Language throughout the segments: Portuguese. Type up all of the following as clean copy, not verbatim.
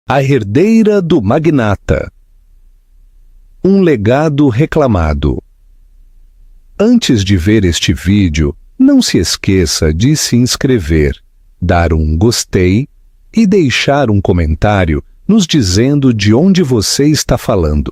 A herdeira do magnata. Um legado reclamado. Antes de ver este vídeo, não se esqueça de se inscrever, dar um gostei e deixar um comentário nos dizendo de onde você está falando.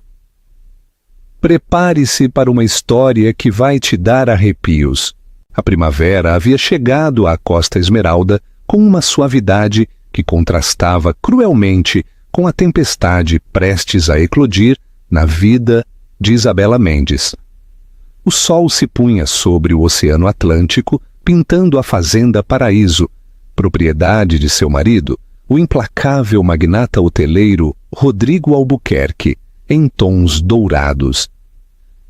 Prepare-se para uma história que vai te dar arrepios. A primavera havia chegado à Costa Esmeralda com uma suavidade que contrastava cruelmente com a tempestade prestes a eclodir na vida de Isabela Mendes. O sol se punha sobre o Oceano Atlântico, pintando a Fazenda Paraíso, propriedade de seu marido, o implacável magnata hoteleiro Rodrigo Albuquerque, em tons dourados.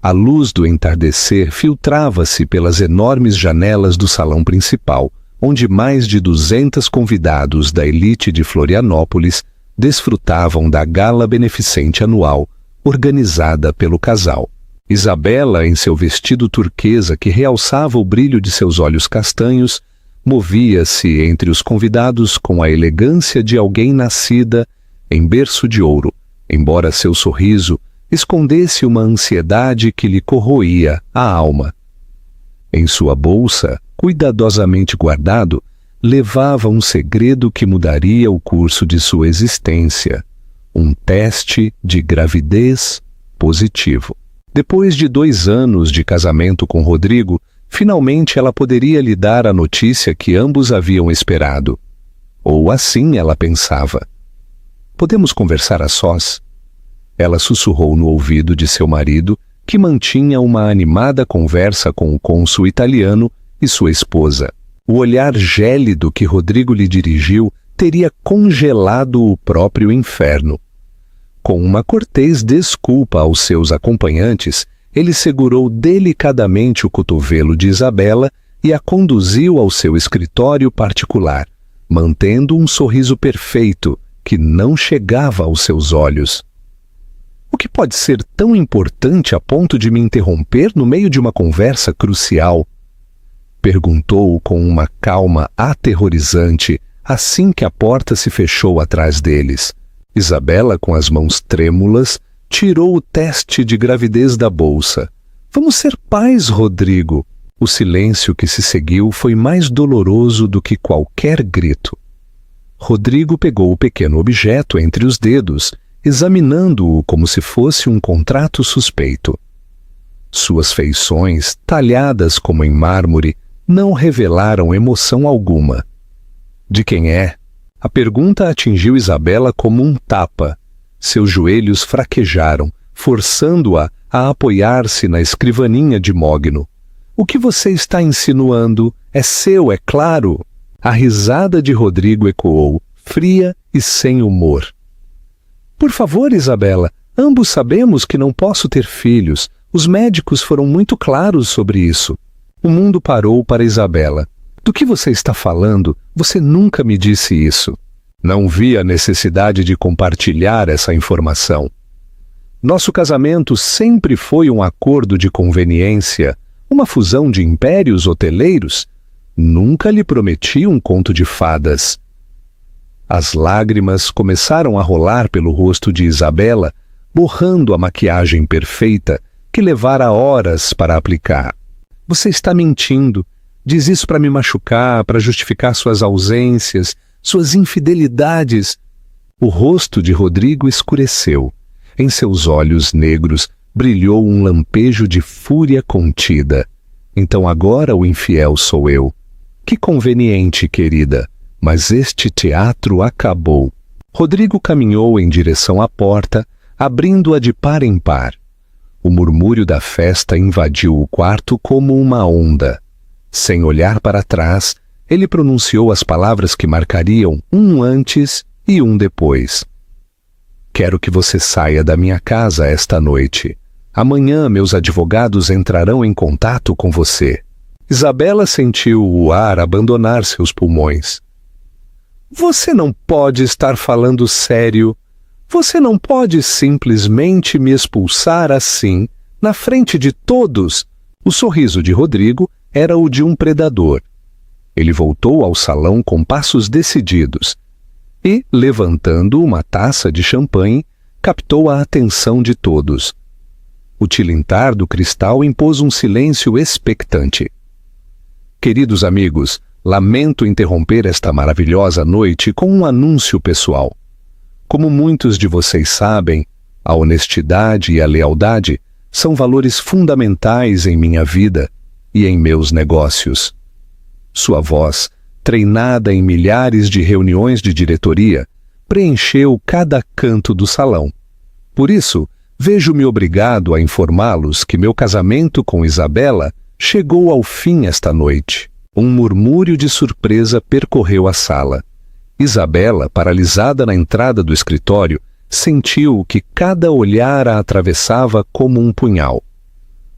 A luz do entardecer filtrava-se pelas enormes janelas do salão principal, onde mais de 200 convidados da elite de Florianópolis desfrutavam da gala beneficente anual, organizada pelo casal. Isabela, em seu vestido turquesa que realçava o brilho de seus olhos castanhos, movia-se entre os convidados com a elegância de alguém nascida em berço de ouro, embora seu sorriso escondesse uma ansiedade que lhe corroía a alma. Em sua bolsa, cuidadosamente guardado, levava um segredo que mudaria o curso de sua existência, um teste de gravidez positivo. Depois de 2 anos de casamento com Rodrigo, finalmente ela poderia lhe dar a notícia que ambos haviam esperado. Ou assim ela pensava. Podemos conversar a sós? Ela sussurrou no ouvido de seu marido, que mantinha uma animada conversa com o cônsul italiano e sua esposa. O olhar gélido que Rodrigo lhe dirigiu teria congelado o próprio inferno. Com uma cortês desculpa aos seus acompanhantes, ele segurou delicadamente o cotovelo de Isabela e a conduziu ao seu escritório particular, mantendo um sorriso perfeito que não chegava aos seus olhos. O que pode ser tão importante a ponto de me interromper no meio de uma conversa crucial? Perguntou com uma calma aterrorizante assim que a porta se fechou atrás deles. Isabela, com as mãos trêmulas, tirou o teste de gravidez da bolsa. Vamos ser pais, Rodrigo. O silêncio que se seguiu foi mais doloroso do que qualquer grito. Rodrigo pegou o pequeno objeto entre os dedos, examinando-o como se fosse um contrato suspeito. Suas feições, talhadas como em mármore, não revelaram emoção alguma. De quem é? A pergunta atingiu Isabela como um tapa. Seus joelhos fraquejaram, forçando-a a apoiar-se na escrivaninha de mogno. O que você está insinuando? É seu, é claro. A risada de Rodrigo ecoou, fria e sem humor. Por favor, Isabela, ambos sabemos que não posso ter filhos. Os médicos foram muito claros sobre isso. O mundo parou para Isabela. Do que você está falando? Você nunca me disse isso. Não vi a necessidade de compartilhar essa informação. Nosso casamento sempre foi um acordo de conveniência, uma fusão de impérios hoteleiros. Nunca lhe prometi um conto de fadas. As lágrimas começaram a rolar pelo rosto de Isabela, borrando a maquiagem perfeita que levara horas para aplicar. Você está mentindo. Diz isso para me machucar, para justificar suas ausências, suas infidelidades. O rosto de Rodrigo escureceu. Em seus olhos negros brilhou um lampejo de fúria contida. Então agora o infiel sou eu. Que conveniente, querida. Mas este teatro acabou. Rodrigo caminhou em direção à porta, abrindo-a de par em par. O murmúrio da festa invadiu o quarto como uma onda. Sem olhar para trás, ele pronunciou as palavras que marcariam um antes e um depois. Quero que você saia da minha casa esta noite. Amanhã meus advogados entrarão em contato com você. Isabela sentiu o ar abandonar seus pulmões. Você não pode estar falando sério. Você não pode simplesmente me expulsar assim, na frente de todos. O sorriso de Rodrigo era o de um predador. Ele voltou ao salão com passos decididos. e, levantando uma taça de champanhe, captou a atenção de todos. O tilintar do cristal impôs um silêncio expectante. Queridos amigos, lamento interromper esta maravilhosa noite com um anúncio pessoal. Como muitos de vocês sabem, a honestidade e a lealdade são valores fundamentais em minha vida e em meus negócios. Sua voz, treinada em milhares de reuniões de diretoria, preencheu cada canto do salão. Por isso, vejo-me obrigado a informá-los que meu casamento com Isabela chegou ao fim esta noite. Um murmúrio de surpresa percorreu a sala. Isabela, paralisada na entrada do escritório, sentiu que cada olhar a atravessava como um punhal.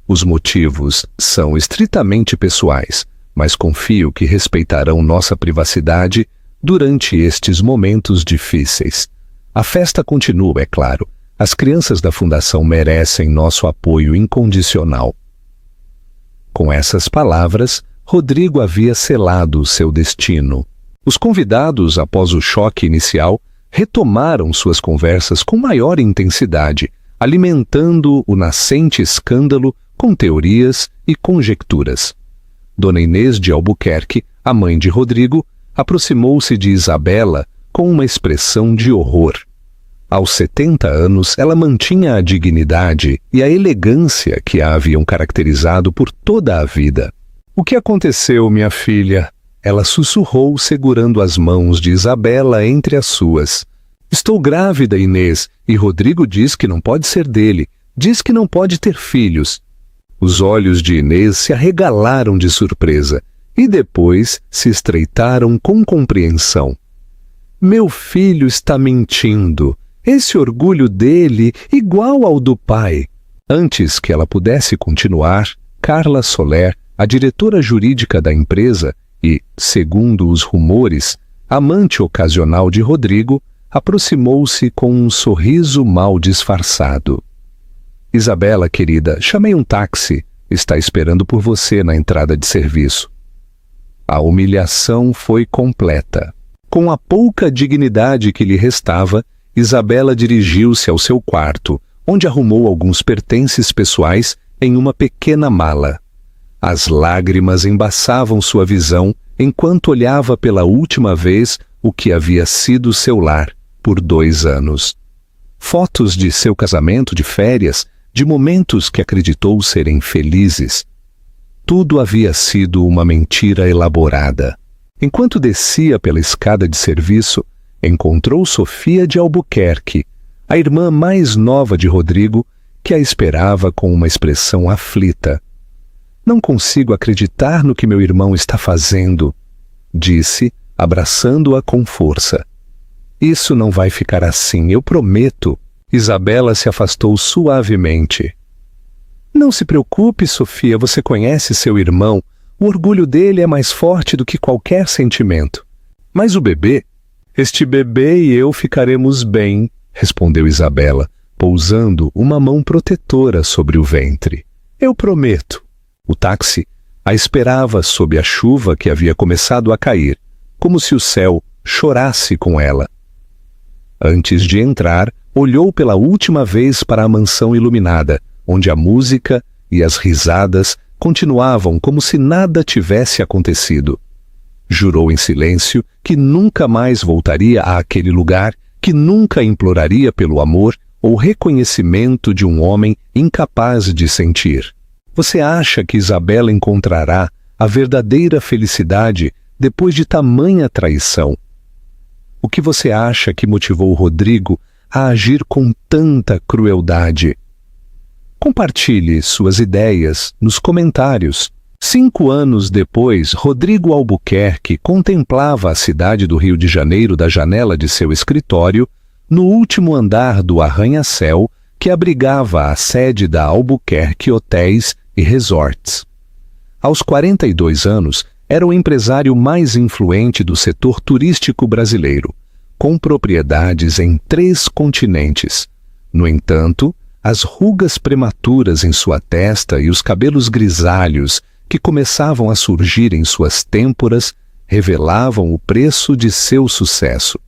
Os motivos são estritamente pessoais, mas confio que respeitarão nossa privacidade durante estes momentos difíceis. A festa continua, é claro. As crianças da Fundação merecem nosso apoio incondicional. Com essas palavras, Rodrigo havia selado seu destino. Os convidados, após o choque inicial, retomaram suas conversas com maior intensidade, alimentando o nascente escândalo com teorias e conjecturas. Dona Inês de Albuquerque, a mãe de Rodrigo, aproximou-se de Isabela com uma expressão de horror. Aos 70 anos, ela mantinha a dignidade e a elegância que a haviam caracterizado por toda a vida. "O que aconteceu, minha filha?" Ela sussurrou, segurando as mãos de Isabela entre as suas. "Estou grávida, Inês, e Rodrigo diz que não pode ser dele. Diz que não pode ter filhos." Os olhos de Inês se arregalaram de surpresa e depois se estreitaram com compreensão. "Meu filho está mentindo. Esse orgulho dele igual ao do pai." Antes que ela pudesse continuar, Carla Soler, a diretora jurídica da empresa e, segundo os rumores, amante ocasional de Rodrigo, aproximou-se com um sorriso mal disfarçado. "Isabela, querida, chamei um táxi. Está esperando por você na entrada de serviço." A humilhação foi completa. Com a pouca dignidade que lhe restava, Isabela dirigiu-se ao seu quarto, onde arrumou alguns pertences pessoais em uma pequena mala. As lágrimas embaçavam sua visão enquanto olhava pela última vez o que havia sido seu lar por 2 anos. Fotos de seu casamento de férias, de momentos que acreditou serem felizes. Tudo havia sido uma mentira elaborada. Enquanto descia pela escada de serviço, encontrou Sofia de Albuquerque, a irmã mais nova de Rodrigo, que a esperava com uma expressão aflita. "Não consigo acreditar no que meu irmão está fazendo", disse, abraçando-a com força. "Isso não vai ficar assim, eu prometo." Isabela se afastou suavemente. "Não se preocupe, Sofia, você conhece seu irmão. O orgulho dele é mais forte do que qualquer sentimento. Mas o bebê? Este bebê e eu ficaremos bem", respondeu Isabela, pousando uma mão protetora sobre o ventre. "Eu prometo." O táxi a esperava sob a chuva que havia começado a cair, como se o céu chorasse com ela. Antes de entrar, olhou pela última vez para a mansão iluminada, onde a música e as risadas continuavam como se nada tivesse acontecido. Jurou em silêncio que nunca mais voltaria àquele lugar, que nunca imploraria pelo amor ou reconhecimento de um homem incapaz de sentir. Você acha que Isabela encontrará a verdadeira felicidade depois de tamanha traição? O que você acha que motivou Rodrigo a agir com tanta crueldade? Compartilhe suas ideias nos comentários. 5 anos depois, Rodrigo Albuquerque contemplava a cidade do Rio de Janeiro da janela de seu escritório, no último andar do arranha-céu que abrigava a sede da Albuquerque Hotéis e Resorts. Aos 42 anos, era o empresário mais influente do setor turístico brasileiro, com propriedades em 3 continentes. No entanto, as rugas prematuras em sua testa e os cabelos grisalhos que começavam a surgir em suas têmporas revelavam o preço de seu sucesso.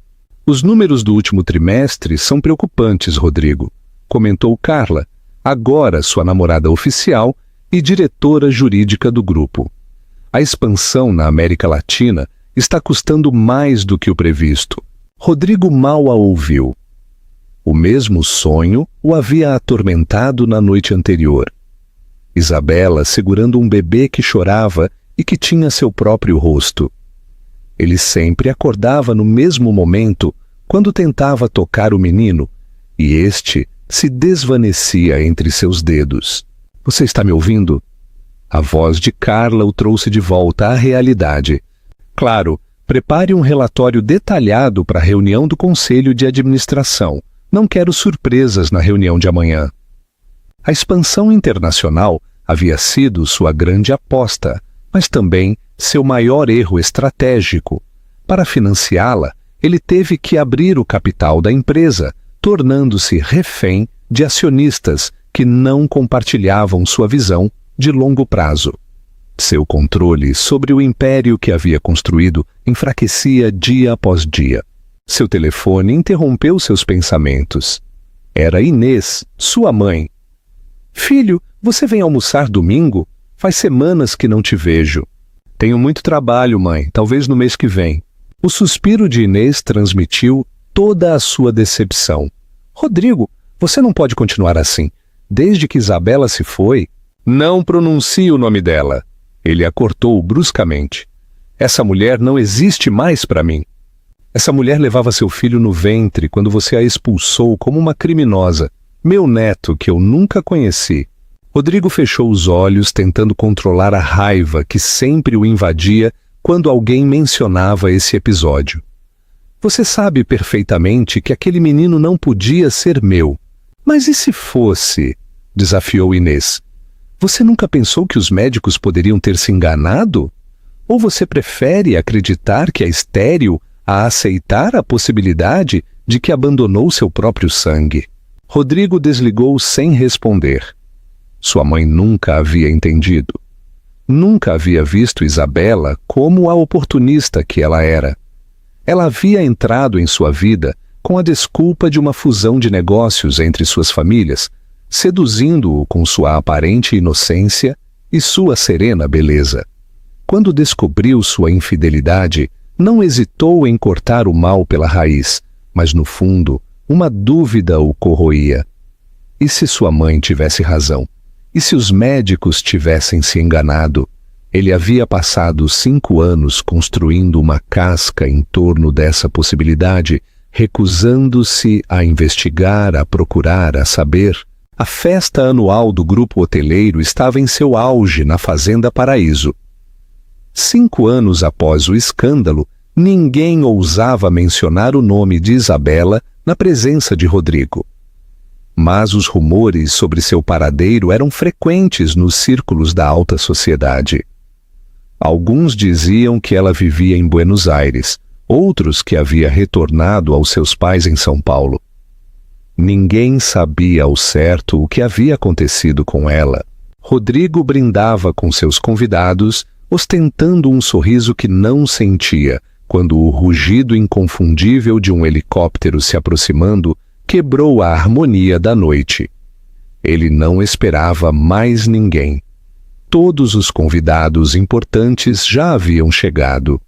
Os números do último trimestre são preocupantes, Rodrigo, comentou Carla, agora sua namorada oficial e diretora jurídica do grupo. A expansão na América Latina está custando mais do que o previsto. Rodrigo mal a ouviu. O mesmo sonho o havia atormentado na noite anterior. Isabela segurando um bebê que chorava e que tinha seu próprio rosto. Ele sempre acordava no mesmo momento quando tentava tocar o menino, e este se desvanecia entre seus dedos. Você está me ouvindo? A voz de Carla o trouxe de volta à realidade. Claro, prepare um relatório detalhado para a reunião do Conselho de Administração. Não quero surpresas na reunião de amanhã. A expansão internacional havia sido sua grande aposta, mas também seu maior erro estratégico. Para financiá-la, ele teve que abrir o capital da empresa, tornando-se refém de acionistas que não compartilhavam sua visão de longo prazo. Seu controle sobre o império que havia construído enfraquecia dia após dia. Seu telefone interrompeu seus pensamentos. Era Inês, sua mãe. Filho, você vem almoçar domingo? Faz semanas que não te vejo. Tenho muito trabalho, mãe, talvez no mês que vem. O suspiro de Inês transmitiu toda a sua decepção. Rodrigo, você não pode continuar assim. Desde que Isabela se foi, não pronuncie o nome dela. Ele a cortou bruscamente. Essa mulher não existe mais para mim. Essa mulher levava seu filho no ventre quando você a expulsou como uma criminosa. Meu neto, que eu nunca conheci. Rodrigo fechou os olhos, tentando controlar a raiva que sempre o invadia quando alguém mencionava esse episódio. Você sabe perfeitamente que aquele menino não podia ser meu. Mas e se fosse? Desafiou Inês. Você nunca pensou que os médicos poderiam ter se enganado? Ou você prefere acreditar que é estéril a aceitar a possibilidade de que abandonou seu próprio sangue? Rodrigo desligou sem responder. Sua mãe nunca havia entendido. Nunca havia visto Isabela como a oportunista que ela era. Ela havia entrado em sua vida com a desculpa de uma fusão de negócios entre suas famílias, seduzindo-o com sua aparente inocência e sua serena beleza. Quando descobriu sua infidelidade, não hesitou em cortar o mal pela raiz, mas no fundo, uma dúvida o corroía. E se sua mãe tivesse razão? E se os médicos tivessem se enganado? Ele havia passado 5 anos construindo uma casca em torno dessa possibilidade, recusando-se a investigar, a procurar, a saber. A festa anual do grupo hoteleiro estava em seu auge na Fazenda Paraíso. 5 anos após o escândalo, ninguém ousava mencionar o nome de Isabela na presença de Rodrigo. Mas os rumores sobre seu paradeiro eram frequentes nos círculos da alta sociedade. Alguns diziam que ela vivia em Buenos Aires, outros que havia retornado aos seus pais em São Paulo. Ninguém sabia ao certo o que havia acontecido com ela. Rodrigo brindava com seus convidados, ostentando um sorriso que não sentia, quando o rugido inconfundível de um helicóptero se aproximando quebrou a harmonia da noite. Ele não esperava mais ninguém. Todos os convidados importantes já haviam chegado.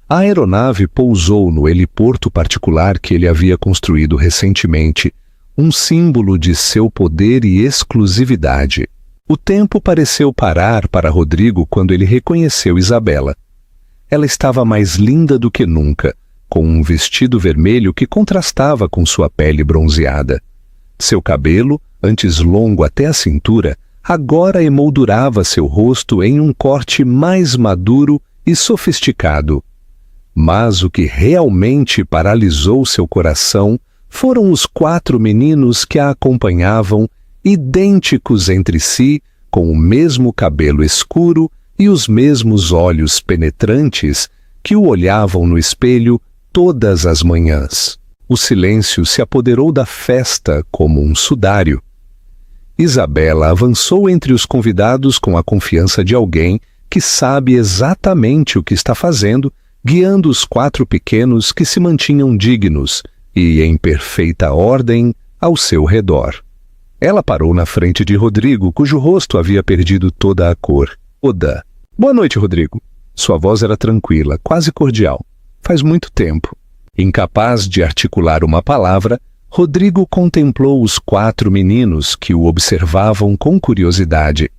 A aeronave pousou no heliporto particular que ele havia construído recentemente, um símbolo de seu poder e exclusividade. O tempo pareceu parar para Rodrigo quando ele reconheceu Isabela. Ela estava mais linda do que nunca, com um vestido vermelho que contrastava com sua pele bronzeada. Seu cabelo, antes longo até a cintura, agora emoldurava seu rosto em um corte mais maduro e sofisticado. Mas o que realmente paralisou seu coração foram os 4 meninos que a acompanhavam, idênticos entre si, com o mesmo cabelo escuro e os mesmos olhos penetrantes que o olhavam no espelho todas as manhãs. O silêncio se apoderou da festa como um sudário. Isabela avançou entre os convidados com a confiança de alguém que sabe exatamente o que está fazendo guiando os 4 pequenos que se mantinham dignos e em perfeita ordem ao seu redor. Ela parou na frente de Rodrigo, cujo rosto havia perdido toda a cor. Oda. Boa noite, Rodrigo. Sua voz era tranquila, quase cordial. Faz muito tempo. Incapaz de articular uma palavra, Rodrigo contemplou os 4 meninos que o observavam com curiosidade.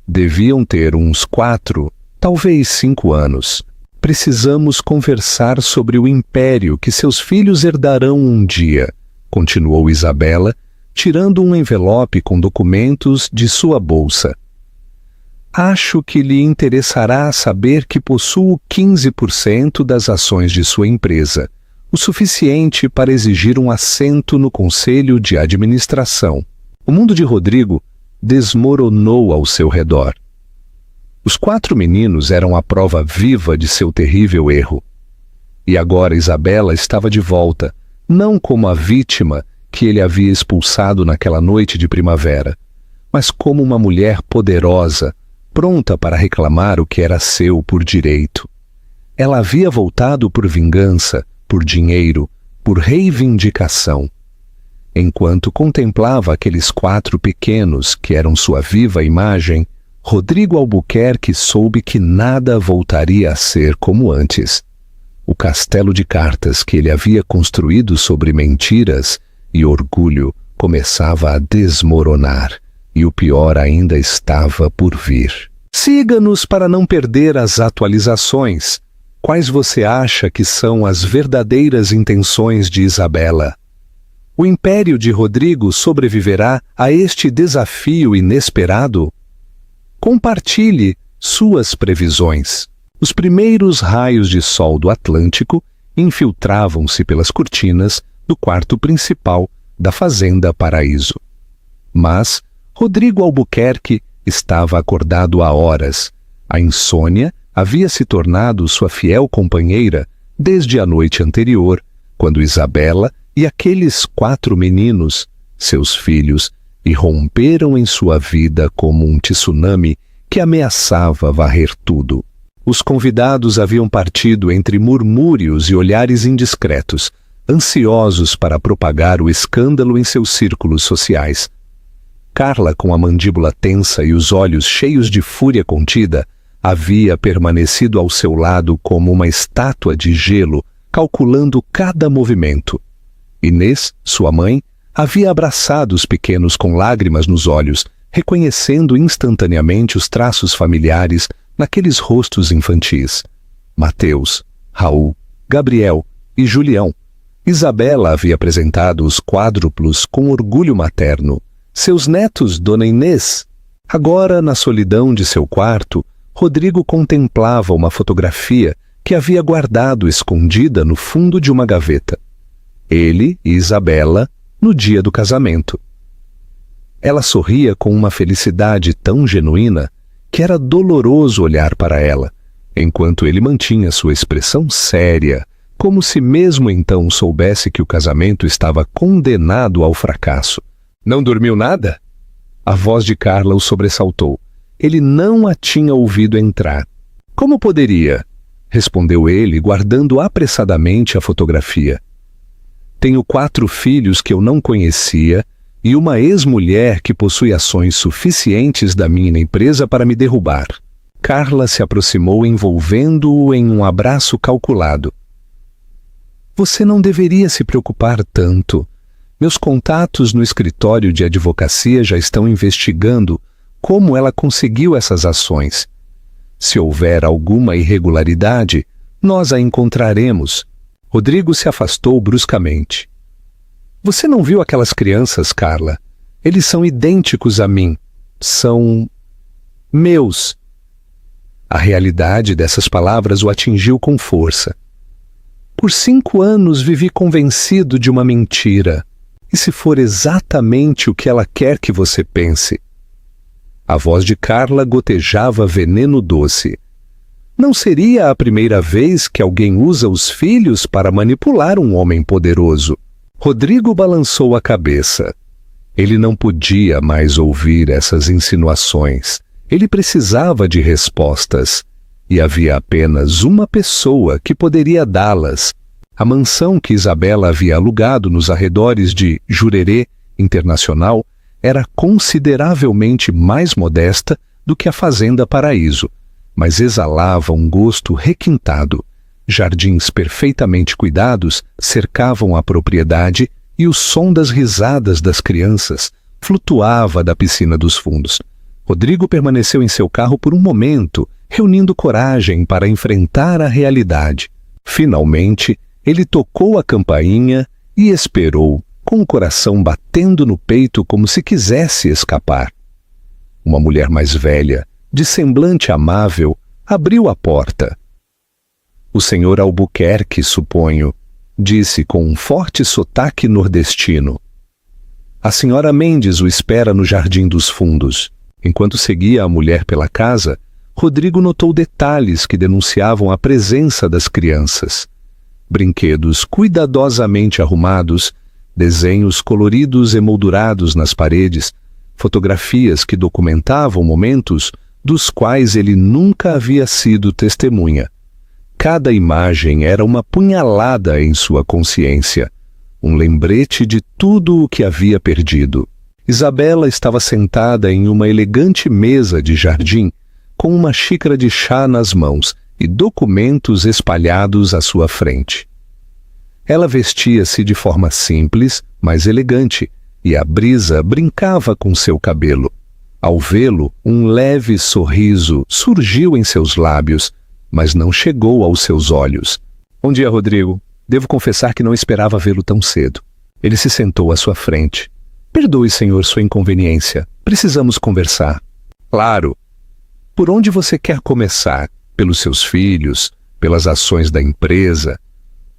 Deviam ter uns 4, talvez 5 anos. Precisamos conversar sobre o império que seus filhos herdarão um dia, continuou Isabela, tirando um envelope com documentos de sua bolsa. Acho que lhe interessará saber que possuo 15% das ações de sua empresa, o suficiente para exigir um assento no conselho de administração. O mundo de Rodrigo desmoronou ao seu redor. Os 4 meninos eram a prova viva de seu terrível erro. E agora Isabela estava de volta, não como a vítima que ele havia expulsado naquela noite de primavera, mas como uma mulher poderosa, pronta para reclamar o que era seu por direito. Ela havia voltado por vingança, por dinheiro, por reivindicação. Enquanto contemplava aqueles 4 pequenos que eram sua viva imagem, Rodrigo Albuquerque soube que nada voltaria a ser como antes. O castelo de cartas que ele havia construído sobre mentiras e orgulho começava a desmoronar, e o pior ainda estava por vir. Siga-nos para não perder as atualizações. Quais você acha que são as verdadeiras intenções de Isabela? O império de Rodrigo sobreviverá a este desafio inesperado? Compartilhe suas previsões. Os primeiros raios de sol do Atlântico infiltravam-se pelas cortinas do quarto principal da Fazenda Paraíso. Mas Rodrigo Albuquerque estava acordado há horas. A insônia havia se tornado sua fiel companheira desde a noite anterior, quando Isabela e aqueles 4 meninos, seus filhos, irromperam em sua vida como um tsunami que ameaçava varrer tudo. Os convidados haviam partido entre murmúrios e olhares indiscretos, ansiosos para propagar o escândalo em seus círculos sociais. Carla, com a mandíbula tensa e os olhos cheios de fúria contida, havia permanecido ao seu lado como uma estátua de gelo, calculando cada movimento. Inês, sua mãe, havia abraçado os pequenos com lágrimas nos olhos, reconhecendo instantaneamente os traços familiares naqueles rostos infantis. Mateus, Raul, Gabriel e Julião. Isabela havia apresentado os quádruplos com orgulho materno. Seus netos, Dona Inês. Agora, na solidão de seu quarto, Rodrigo contemplava uma fotografia que havia guardado escondida no fundo de uma gaveta. Ele e Isabela no dia do casamento. Ela sorria com uma felicidade tão genuína que era doloroso olhar para ela, enquanto ele mantinha sua expressão séria, como se mesmo então soubesse que o casamento estava condenado ao fracasso. Não dormiu nada? A voz de Carla o sobressaltou. Ele não a tinha ouvido entrar. Como poderia? Respondeu ele, guardando apressadamente a fotografia. Tenho 4 filhos que eu não conhecia e uma ex-mulher que possui ações suficientes da minha empresa para me derrubar. Carla se aproximou envolvendo-o em um abraço calculado. Você não deveria se preocupar tanto. Meus contatos no escritório de advocacia já estão investigando como ela conseguiu essas ações. Se houver alguma irregularidade, nós a encontraremos. Rodrigo se afastou bruscamente. Você não viu aquelas crianças, Carla? Eles são idênticos a mim. São meus. A realidade dessas palavras o atingiu com força. Por 5 anos vivi convencido de uma mentira. E se for exatamente o que ela quer que você pense? A voz de Carla gotejava veneno doce. Não seria a primeira vez que alguém usa os filhos para manipular um homem poderoso. Rodrigo balançou a cabeça. Ele não podia mais ouvir essas insinuações. Ele precisava de respostas. e havia apenas uma pessoa que poderia dá-las. A mansão que Isabela havia alugado nos arredores de Jurerê Internacional era consideravelmente mais modesta do que a Fazenda Paraíso, mas exalava um gosto requintado. Jardins perfeitamente cuidados cercavam a propriedade e o som das risadas das crianças flutuava da piscina dos fundos. Rodrigo permaneceu em seu carro por um momento, reunindo coragem para enfrentar a realidade. Finalmente, ele tocou a campainha e esperou, com o coração batendo no peito como se quisesse escapar. Uma mulher mais velha, de semblante amável, abriu a porta. "O senhor Albuquerque, suponho", disse com um forte sotaque nordestino. "A senhora Mendes o espera no Jardim dos Fundos." Enquanto seguia a mulher pela casa, Rodrigo notou detalhes que denunciavam a presença das crianças. Brinquedos cuidadosamente arrumados, desenhos coloridos emoldurados nas paredes, fotografias que documentavam momentos dos quais ele nunca havia sido testemunha. Cada imagem era uma punhalada em sua consciência, um lembrete de tudo o que havia perdido. Isabela estava sentada em uma elegante mesa de jardim, com uma xícara de chá nas mãos e documentos espalhados à sua frente. Ela vestia-se de forma simples, mas elegante, e a brisa brincava com seu cabelo. Ao vê-lo, um leve sorriso surgiu em seus lábios, mas não chegou aos seus olhos. "Bom dia, Rodrigo. Devo confessar que não esperava vê-lo tão cedo." Ele se sentou à sua frente. "Perdoe, senhor, sua inconveniência. Precisamos conversar." "Claro. Por onde você quer começar? Pelos seus filhos? Pelas ações da empresa?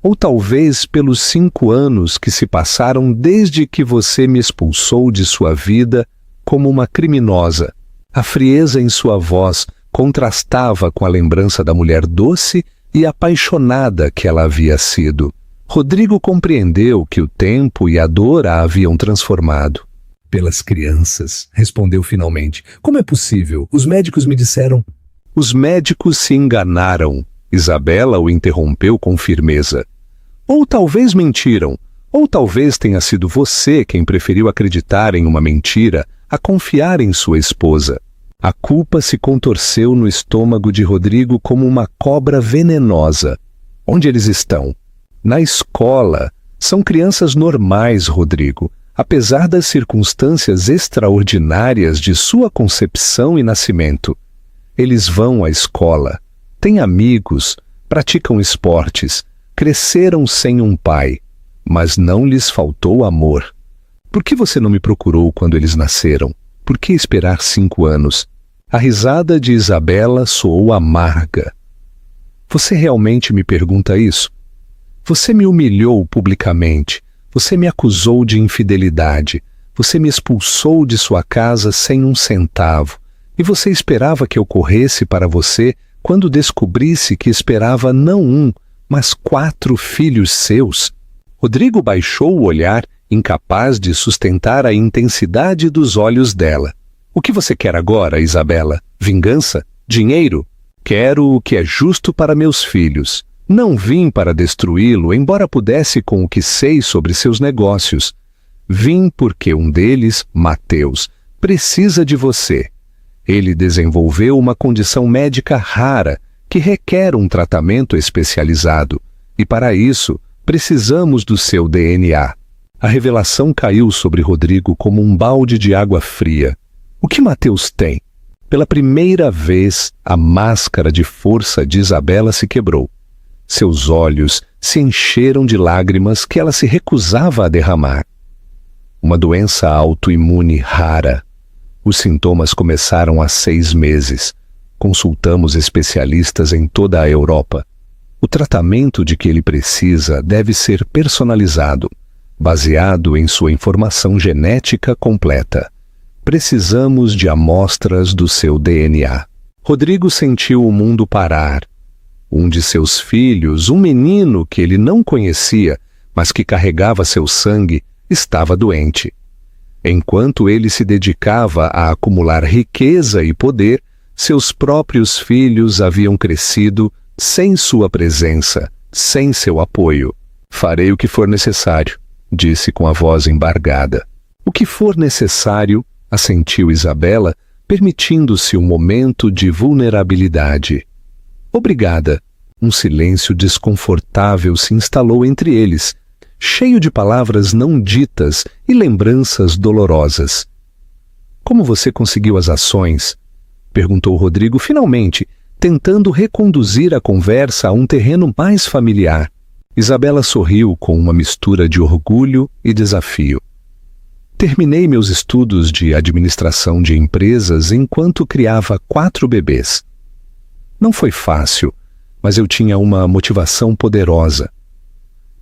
Ou talvez pelos 5 anos que se passaram desde que você me expulsou de sua vida como uma criminosa?" A frieza em sua voz contrastava com a lembrança da mulher doce e apaixonada que ela havia sido. Rodrigo compreendeu que o tempo e a dor a haviam transformado. "Pelas crianças", respondeu finalmente. "Como é possível? Os médicos me disseram..." "Os médicos se enganaram", Isabela o interrompeu com firmeza. "Ou talvez mentiram, ou talvez tenha sido você quem preferiu acreditar em uma mentira a confiar em sua esposa." A culpa se contorceu no estômago de Rodrigo como uma cobra venenosa. "Onde eles estão?" "Na escola. São crianças normais, Rodrigo, apesar das circunstâncias extraordinárias de sua concepção e nascimento. Eles vão à escola, têm amigos, praticam esportes, cresceram sem um pai, mas não lhes faltou amor. Por que você não me procurou quando eles nasceram? Por que esperar 5 anos? A risada de Isabela soou amarga. "Você realmente me pergunta isso? Você me humilhou publicamente, você me acusou de infidelidade, você me expulsou de sua casa sem um centavo, e você esperava que eu corresse para você quando descobrisse que esperava não um, mas 4 filhos seus?" Rodrigo baixou o olhar, incapaz de sustentar a intensidade dos olhos dela. "O que você quer agora, Isabela? Vingança? Dinheiro? Quero o que é justo para meus filhos. Não vim para destruí-lo, embora pudesse com o que sei sobre seus negócios. Vim porque um deles, Mateus, precisa de você. Ele desenvolveu uma condição médica rara que requer um tratamento especializado, e para isso precisamos do seu DNA." A revelação caiu sobre Rodrigo como um balde de água fria. O que Mateus tem? Pela primeira vez, a máscara de força de Isabela se quebrou. Seus olhos se encheram de lágrimas que ela se recusava a derramar. "Uma doença autoimune rara. Os sintomas começaram há 6 meses. Consultamos especialistas em toda a Europa. O tratamento de que ele precisa deve ser personalizado, baseado em sua informação genética completa. Precisamos de amostras do seu DNA." Rodrigo sentiu o mundo parar. Um de seus filhos, um menino que ele não conhecia, mas que carregava seu sangue, estava doente. Enquanto ele se dedicava a acumular riqueza e poder, Seus próprios filhos haviam crescido sem sua presença, sem seu apoio. Farei o que for necessário, disse com a voz embargada. O que for necessário, assentiu Isabela, permitindo-se um momento de vulnerabilidade. Obrigada. Um silêncio desconfortável se instalou entre eles, cheio de palavras não ditas e lembranças dolorosas. Como você conseguiu as ações? Perguntou Rodrigo finalmente, tentando reconduzir a conversa a um terreno mais familiar. Isabela sorriu com uma mistura de orgulho e desafio. Terminei meus estudos de administração de empresas enquanto criava 4 bebês. Não foi fácil, mas eu tinha uma motivação poderosa.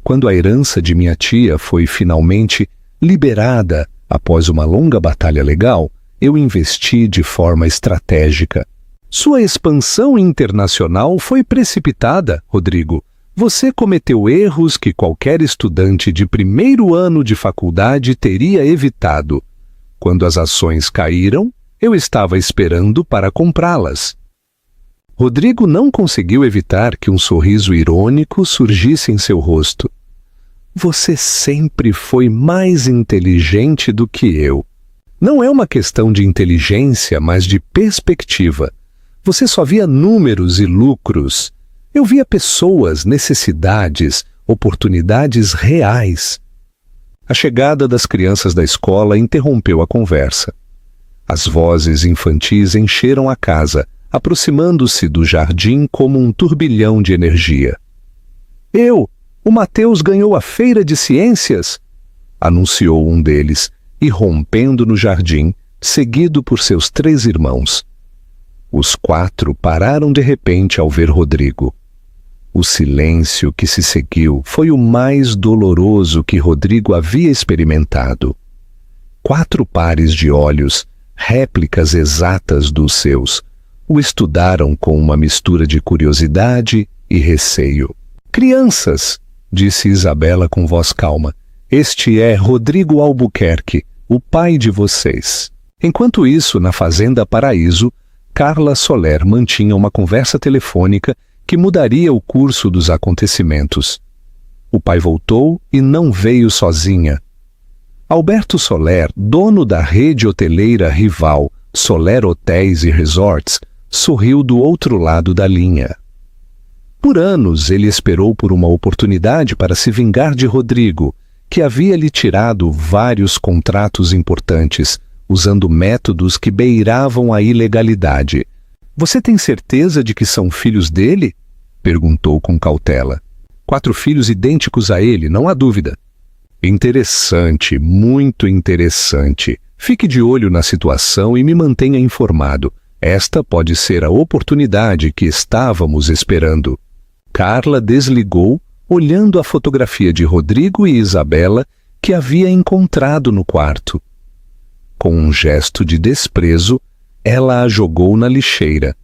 Quando a herança de minha tia foi finalmente liberada após uma longa batalha legal, eu investi de forma estratégica. Sua expansão internacional foi precipitada, Rodrigo. Você cometeu erros que qualquer estudante de primeiro ano de faculdade teria evitado. Quando as ações caíram, eu estava esperando para comprá-las. Rodrigo não conseguiu evitar que um sorriso irônico surgisse em seu rosto. Você sempre foi mais inteligente do que eu. Não é uma questão de inteligência, mas de perspectiva. Você só via números e lucros. Eu via pessoas, necessidades, oportunidades reais. A chegada das crianças da escola interrompeu a conversa. As vozes infantis encheram a casa, aproximando-se do jardim como um turbilhão de energia. O Mateus ganhou a feira de ciências, anunciou um deles, irrompendo no jardim, seguido por seus 3 irmãos. Os 4 pararam de repente ao ver Rodrigo. O silêncio que se seguiu foi o mais doloroso que Rodrigo havia experimentado. 4 pares de olhos, réplicas exatas dos seus, o estudaram com uma mistura de curiosidade e receio. Crianças, disse Isabela com voz calma, este é Rodrigo Albuquerque, o pai de vocês. Enquanto isso, na Fazenda Paraíso, Carla Soler mantinha uma conversa telefônica que mudaria o curso dos acontecimentos. O pai voltou e não veio sozinha. Alberto Soler, dono da rede hoteleira rival Soler Hotéis e Resorts, sorriu do outro lado da linha. Por anos ele esperou por uma oportunidade para se vingar de Rodrigo, que havia lhe tirado vários contratos importantes, usando métodos que beiravam a ilegalidade. Você tem certeza de que são filhos dele? Perguntou com cautela. 4 filhos idênticos a ele, não há dúvida. Interessante, muito interessante. Fique de olho na situação e me mantenha informado. Esta pode ser a oportunidade que estávamos esperando. Carla desligou, olhando a fotografia de Rodrigo e Isabela que havia encontrado no quarto. Com um gesto de desprezo, ela a jogou na lixeira.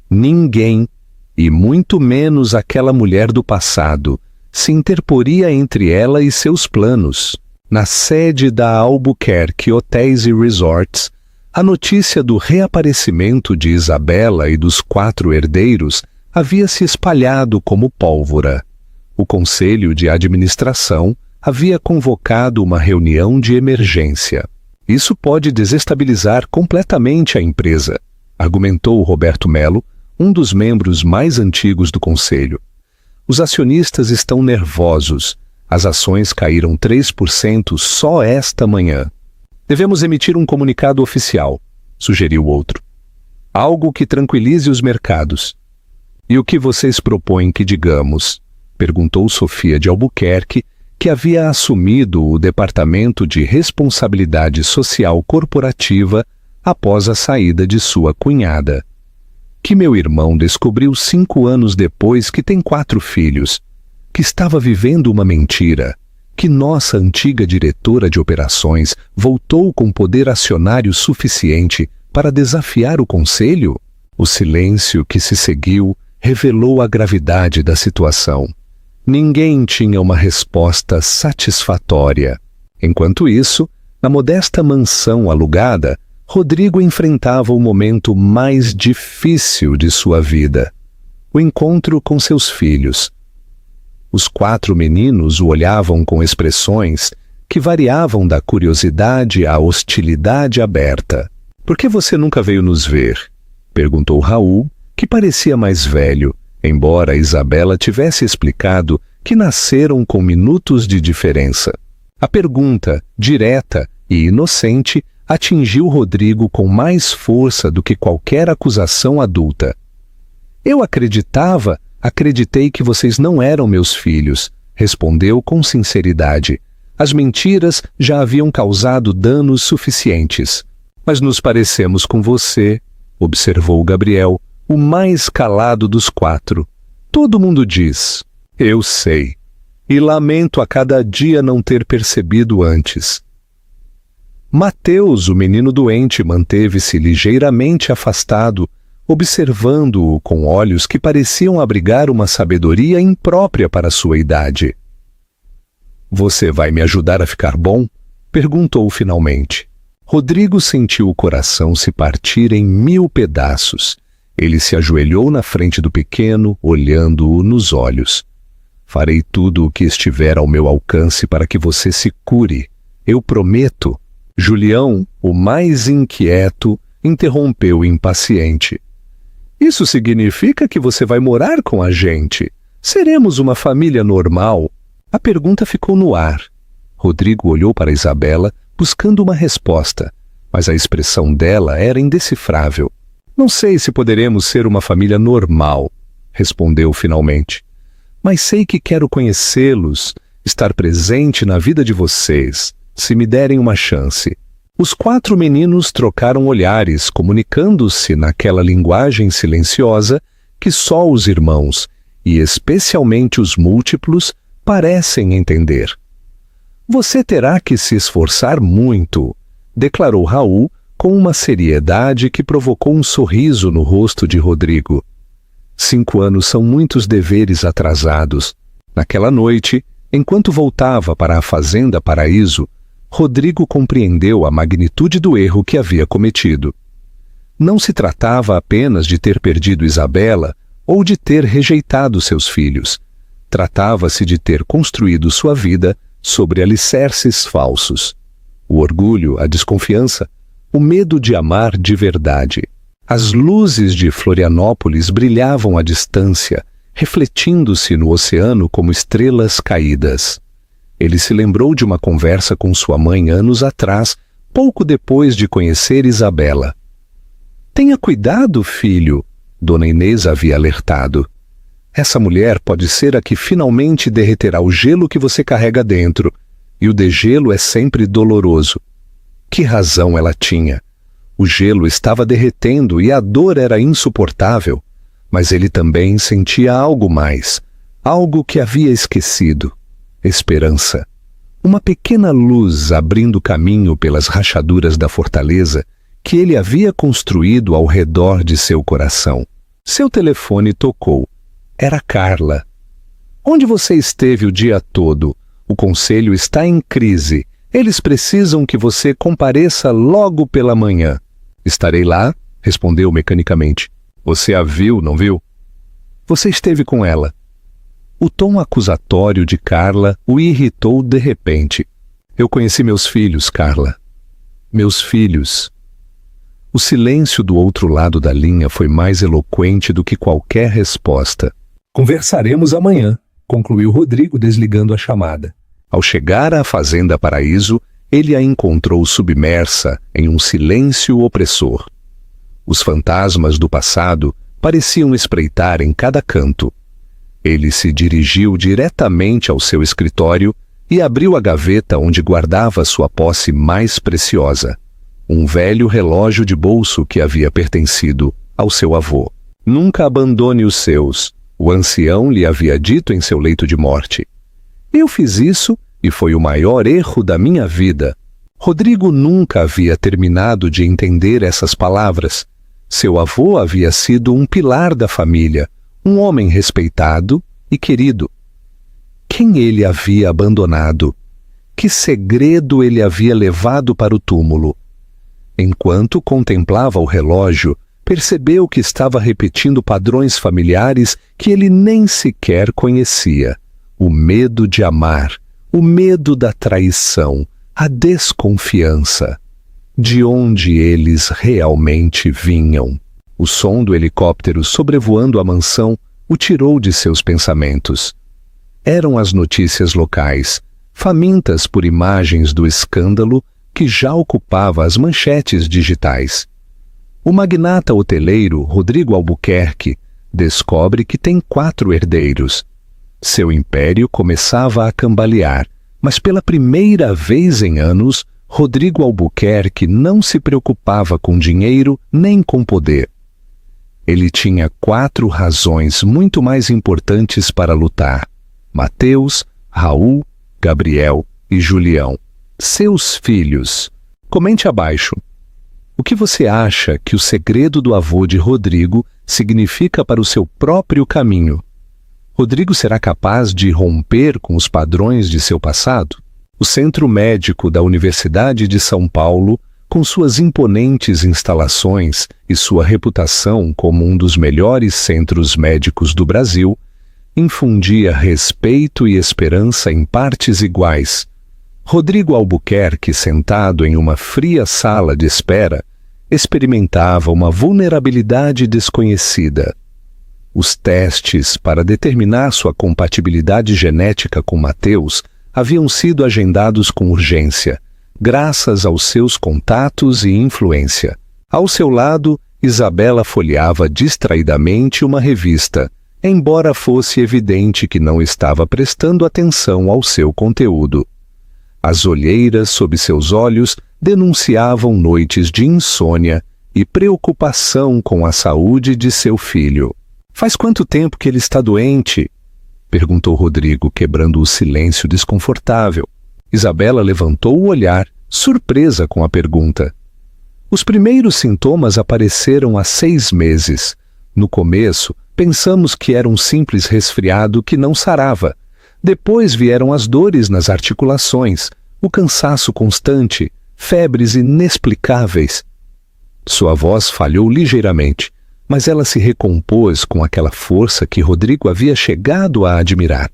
Ninguém, e muito menos aquela mulher do passado, se interporia entre ela e seus planos. Na sede da Albuquerque Hotéis e Resorts, a notícia do reaparecimento de Isabela e dos 4 herdeiros havia se espalhado como pólvora. O Conselho de Administração havia convocado uma reunião de emergência. Isso pode desestabilizar completamente a empresa, argumentou Roberto Melo, um dos membros mais antigos do Conselho. Os acionistas estão nervosos. As ações caíram 3% só esta manhã. Devemos emitir um comunicado oficial, sugeriu outro. Algo que tranquilize os mercados. E o que vocês propõem que digamos? Perguntou Sofia de Albuquerque, que havia assumido o Departamento de Responsabilidade Social Corporativa após a saída de sua cunhada. Que meu irmão descobriu 5 anos depois que tem 4 filhos, que estava vivendo uma mentira, que nossa antiga diretora de operações voltou com poder acionário suficiente para desafiar o conselho? O silêncio que se seguiu revelou a gravidade da situação. Ninguém tinha uma resposta satisfatória. Enquanto isso, na modesta mansão alugada, Rodrigo enfrentava o momento mais difícil de sua vida: o encontro com seus filhos. Os 4 meninos o olhavam com expressões que variavam da curiosidade à hostilidade aberta. "Por que você nunca veio nos ver?" perguntou Raul, que parecia mais velho, embora Isabela tivesse explicado que nasceram com minutos de diferença. A pergunta, direta e inocente, atingiu Rodrigo com mais força do que qualquer acusação adulta. "Eu acreditei que vocês não eram meus filhos", respondeu com sinceridade. As mentiras já haviam causado danos suficientes. "Mas nos parecemos com você", observou Gabriel, o mais calado dos 4. "Todo mundo diz." "Eu sei. E lamento a cada dia não ter percebido antes." Mateus, o menino doente, manteve-se ligeiramente afastado, observando-o com olhos que pareciam abrigar uma sabedoria imprópria para sua idade. "Você vai me ajudar a ficar bom?" perguntou finalmente. Rodrigo sentiu o coração se partir em 1000 pedaços. Ele se ajoelhou na frente do pequeno, olhando-o nos olhos. "Farei tudo o que estiver ao meu alcance para que você se cure. Eu prometo." Julião, o mais inquieto, interrompeu impaciente. "Isso significa que você vai morar com a gente? Seremos uma família normal?" A pergunta ficou no ar. Rodrigo olhou para Isabela, buscando uma resposta, mas a expressão dela era indecifrável. "Não sei se poderemos ser uma família normal", respondeu finalmente. "Mas sei que quero conhecê-los, estar presente na vida de vocês, se me derem uma chance." Os 4 meninos trocaram olhares, comunicando-se naquela linguagem silenciosa que só os irmãos, e especialmente os múltiplos, parecem entender. "Você terá que se esforçar muito", declarou Raul com uma seriedade que provocou um sorriso no rosto de Rodrigo. 5 anos são muitos deveres atrasados. Naquela noite, enquanto voltava para a Fazenda Paraíso, Rodrigo compreendeu a magnitude do erro que havia cometido. Não se tratava apenas de ter perdido Isabela ou de ter rejeitado seus filhos. Tratava-se de ter construído sua vida sobre alicerces falsos. O orgulho, a desconfiança, o medo de amar de verdade. As luzes de Florianópolis brilhavam à distância, refletindo-se no oceano como estrelas caídas. Ele se lembrou de uma conversa com sua mãe anos atrás, pouco depois de conhecer Isabela. "Tenha cuidado, filho", Dona Inês havia alertado. "Essa mulher pode ser a que finalmente derreterá o gelo que você carrega dentro, e o degelo é sempre doloroso." Que razão ela tinha! O gelo estava derretendo e a dor era insuportável, mas ele também sentia algo mais, algo que havia esquecido: esperança. Uma pequena luz abrindo caminho pelas rachaduras da fortaleza que ele havia construído ao redor de seu coração. Seu telefone tocou. Era Carla. "Onde você esteve o dia todo? O conselho está em crise. Eles precisam que você compareça logo pela manhã." "Estarei lá", respondeu mecanicamente. "Você a viu, não viu?" "Você esteve com ela." O tom acusatório de Carla o irritou de repente. "Eu conheci meus filhos, Carla." "Meus filhos." O silêncio do outro lado da linha foi mais eloquente do que qualquer resposta. "Conversaremos amanhã", concluiu Rodrigo, desligando a chamada. Ao chegar à Fazenda Paraíso, ele a encontrou submersa em um silêncio opressor. Os fantasmas do passado pareciam espreitar em cada canto. Ele se dirigiu diretamente ao seu escritório e abriu a gaveta onde guardava sua posse mais preciosa, um velho relógio de bolso que havia pertencido ao seu avô. "Nunca abandone os seus", o ancião lhe havia dito em seu leito de morte. Eu fiz isso e foi o maior erro da minha vida. Rodrigo nunca havia terminado de entender essas palavras. Seu avô havia sido um pilar da família, um homem respeitado e querido. Quem ele havia abandonado? Que segredo ele havia levado para o túmulo? Enquanto contemplava o relógio, percebeu que estava repetindo padrões familiares que ele nem sequer conhecia. O medo de amar, o medo da traição, a desconfiança. De onde eles realmente vinham? O som do helicóptero sobrevoando a mansão o tirou de seus pensamentos. Eram as notícias locais, famintas por imagens do escândalo que já ocupava as manchetes digitais. O magnata hoteleiro Rodrigo Albuquerque descobre que tem 4 herdeiros. Seu império começava a cambalear, mas pela primeira vez em anos, Rodrigo Albuquerque não se preocupava com dinheiro nem com poder. Ele tinha 4 razões muito mais importantes para lutar: Mateus, Raul, Gabriel e Julião, seus filhos. Comente abaixo. O que você acha que o segredo do avô de Rodrigo significa para o seu próprio caminho? Rodrigo será capaz de romper com os padrões de seu passado? O Centro Médico da Universidade de São Paulo, com suas imponentes instalações e sua reputação como um dos melhores centros médicos do Brasil, infundia respeito e esperança em partes iguais. Rodrigo Albuquerque, sentado em uma fria sala de espera, experimentava uma vulnerabilidade desconhecida. Os testes para determinar sua compatibilidade genética com Mateus haviam sido agendados com urgência, graças aos seus contatos e influência. Ao seu lado, Isabela folheava distraidamente uma revista, embora fosse evidente que não estava prestando atenção ao seu conteúdo. As olheiras sob seus olhos denunciavam noites de insônia e preocupação com a saúde de seu filho. "Faz quanto tempo que ele está doente?" perguntou Rodrigo, quebrando o silêncio desconfortável. Isabela levantou o olhar, surpresa com a pergunta. Os primeiros sintomas apareceram há 6 meses. No começo, pensamos que era um simples resfriado que não sarava. Depois vieram as dores nas articulações, o cansaço constante, febres inexplicáveis. Sua voz falhou ligeiramente, mas ela se recompôs com aquela força que Rodrigo havia chegado a admirar.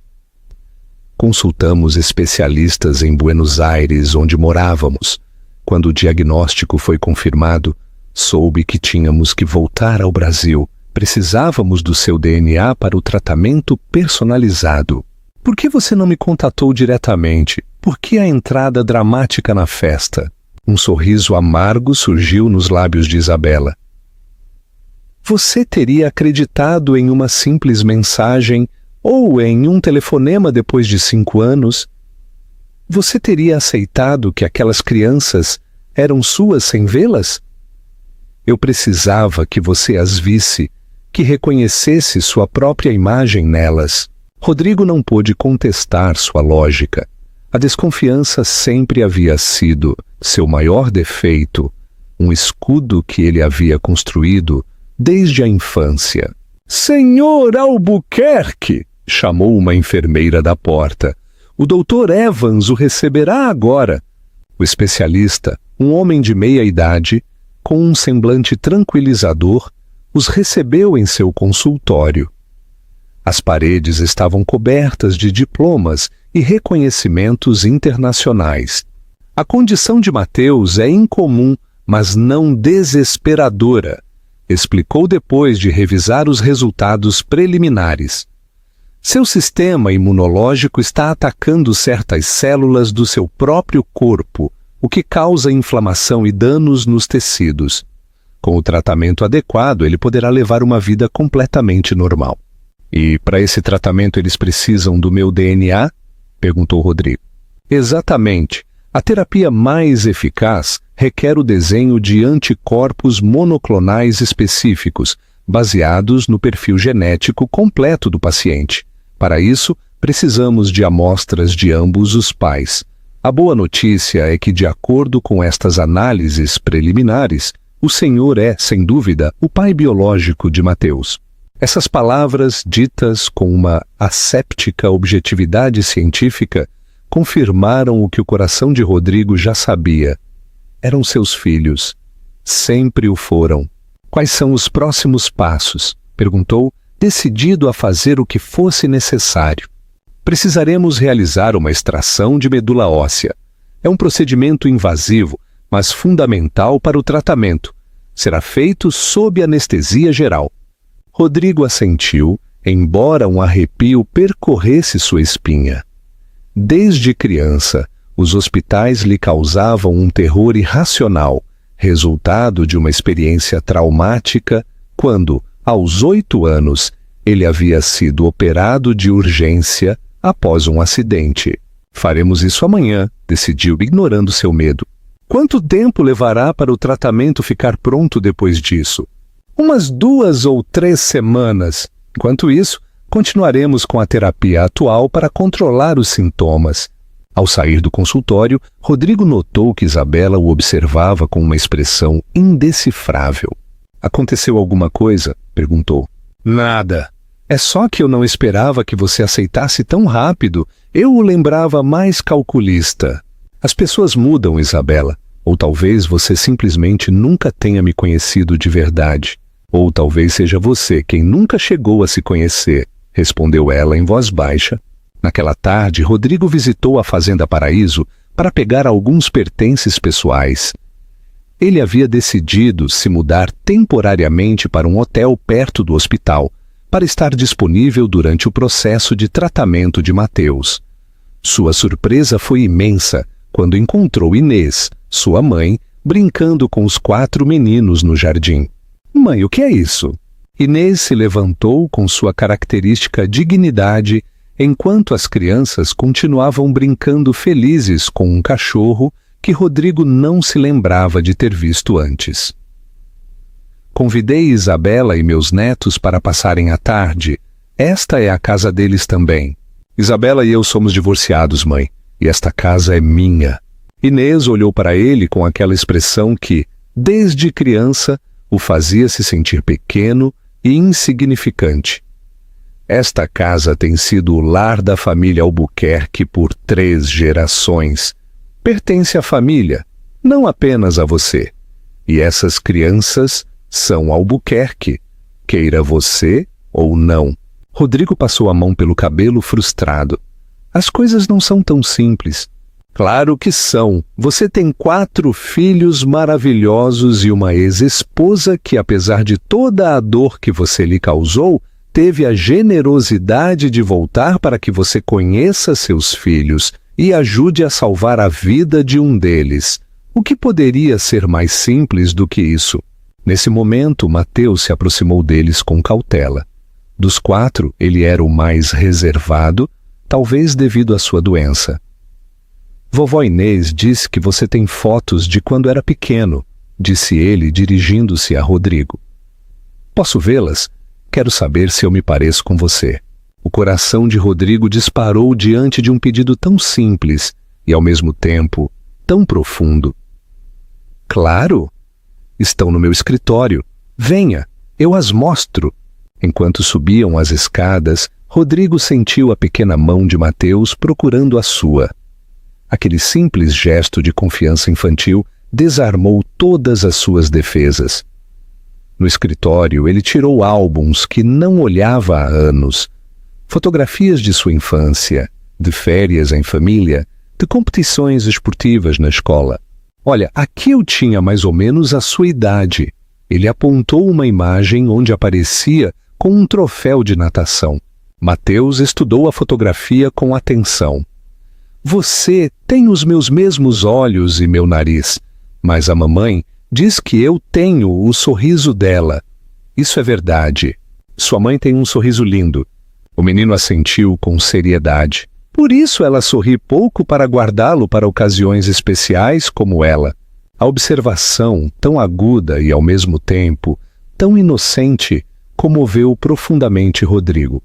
Consultamos especialistas em Buenos Aires, onde morávamos. Quando o diagnóstico foi confirmado, soube que tínhamos que voltar ao Brasil. Precisávamos do seu DNA para o tratamento personalizado. "Por que você não me contatou diretamente? Por que a entrada dramática na festa?" Um sorriso amargo surgiu nos lábios de Isabela. "Você teria acreditado em uma simples mensagem ou em um telefonema depois de 5 anos? Você teria aceitado que aquelas crianças eram suas sem vê-las? Eu precisava que você as visse, que reconhecesse sua própria imagem nelas." Rodrigo não pôde contestar sua lógica. A desconfiança sempre havia sido seu maior defeito, um escudo que ele havia construído desde a infância. "Senhor Albuquerque!" chamou uma enfermeira da porta. "O Dr. Evans o receberá agora." O especialista, um homem de meia idade, com um semblante tranquilizador, os recebeu em seu consultório. As paredes estavam cobertas de diplomas e reconhecimentos internacionais. "A condição de Mateus é incomum, mas não desesperadora", explicou depois de revisar os resultados preliminares. "Seu sistema imunológico está atacando certas células do seu próprio corpo, o que causa inflamação e danos nos tecidos. Com o tratamento adequado, ele poderá levar uma vida completamente normal." "E para esse tratamento eles precisam do meu DNA?" perguntou Rodrigo. "Exatamente. A terapia mais eficaz requer o desenho de anticorpos monoclonais específicos, baseados no perfil genético completo do paciente. Para isso, precisamos de amostras de ambos os pais. A boa notícia é que, de acordo com estas análises preliminares, o senhor é, sem dúvida, o pai biológico de Mateus." Essas palavras, ditas com uma asséptica objetividade científica, confirmaram o que o coração de Rodrigo já sabia. Eram seus filhos, Sempre o foram. Quais são os próximos passos? Perguntou, decidido a fazer o que fosse necessário. Precisaremos realizar uma extração de medula óssea. É um procedimento invasivo, mas fundamental para o tratamento. Será feito sob anestesia geral. Rodrigo assentiu, embora um arrepio percorresse sua espinha. Desde criança, os hospitais lhe causavam um terror irracional, resultado de uma experiência traumática quando, aos 8 anos, ele havia sido operado de urgência após um acidente. Faremos isso amanhã, decidiu, ignorando seu medo. Quanto tempo levará para o tratamento ficar pronto depois disso? Umas 2 ou 3 semanas. Enquanto isso, continuaremos com a terapia atual para controlar os sintomas. Ao sair do consultório, Rodrigo notou que Isabela o observava com uma expressão indecifrável. Aconteceu alguma coisa? Perguntou. Nada. É só que eu não esperava que você aceitasse tão rápido. Eu o lembrava mais calculista. As pessoas mudam, Isabela. Ou talvez você simplesmente nunca tenha me conhecido de verdade. Ou talvez seja você quem nunca chegou a se conhecer, respondeu ela em voz baixa. Naquela tarde, Rodrigo visitou a Fazenda Paraíso para pegar alguns pertences pessoais. Ele havia decidido se mudar temporariamente para um hotel perto do hospital, para estar disponível durante o processo de tratamento de Mateus. Sua surpresa foi imensa quando encontrou Inês, sua mãe, brincando com os 4 meninos no jardim. Mãe, o que é isso? Inês se levantou com sua característica dignidade, enquanto as crianças continuavam brincando felizes com um cachorro que Rodrigo não se lembrava de ter visto antes. Convidei Isabela e meus netos para passarem a tarde. Esta é a casa deles também. Isabela e eu somos divorciados, mãe, e esta casa é minha. Inês olhou para ele com aquela expressão que, desde criança, o fazia se sentir pequeno e insignificante. Esta casa tem sido o lar da família Albuquerque por 3 gerações. Pertence à família, não apenas a você. E essas crianças são Albuquerque, queira você ou não. Rodrigo passou a mão pelo cabelo frustrado. As coisas não são tão simples. Claro que são. Você tem 4 filhos maravilhosos e uma ex-esposa que, apesar de toda a dor que você lhe causou, teve a generosidade de voltar para que você conheça seus filhos e ajude a salvar a vida de um deles. O que poderia ser mais simples do que isso? Nesse momento, Mateus se aproximou deles com cautela. Dos 4, ele era o mais reservado, talvez devido à sua doença. Vovó Inês disse que você tem fotos de quando era pequeno, disse ele, dirigindo-se a Rodrigo. Posso vê-las? Quero saber se eu me pareço com você. O coração de Rodrigo disparou diante de um pedido tão simples e, ao mesmo tempo, tão profundo. Claro! Estão no meu escritório. Venha, eu as mostro. Enquanto subiam as escadas, Rodrigo sentiu a pequena mão de Mateus procurando a sua. Aquele simples gesto de confiança infantil desarmou todas as suas defesas. No escritório, ele tirou álbuns que não olhava há anos. Fotografias de sua infância, de férias em família, de competições esportivas na escola. Olha, aqui eu tinha mais ou menos a sua idade. Ele apontou uma imagem onde aparecia com um troféu de natação. Mateus estudou a fotografia com atenção. Você tem os meus mesmos olhos e meu nariz, mas a mamãe diz que eu tenho o sorriso dela. Isso é verdade. Sua mãe tem um sorriso lindo. O menino assentiu com seriedade. Por isso ela sorri pouco para guardá-lo para ocasiões especiais como ela. A observação, tão aguda e ao mesmo tempo tão inocente, comoveu profundamente Rodrigo.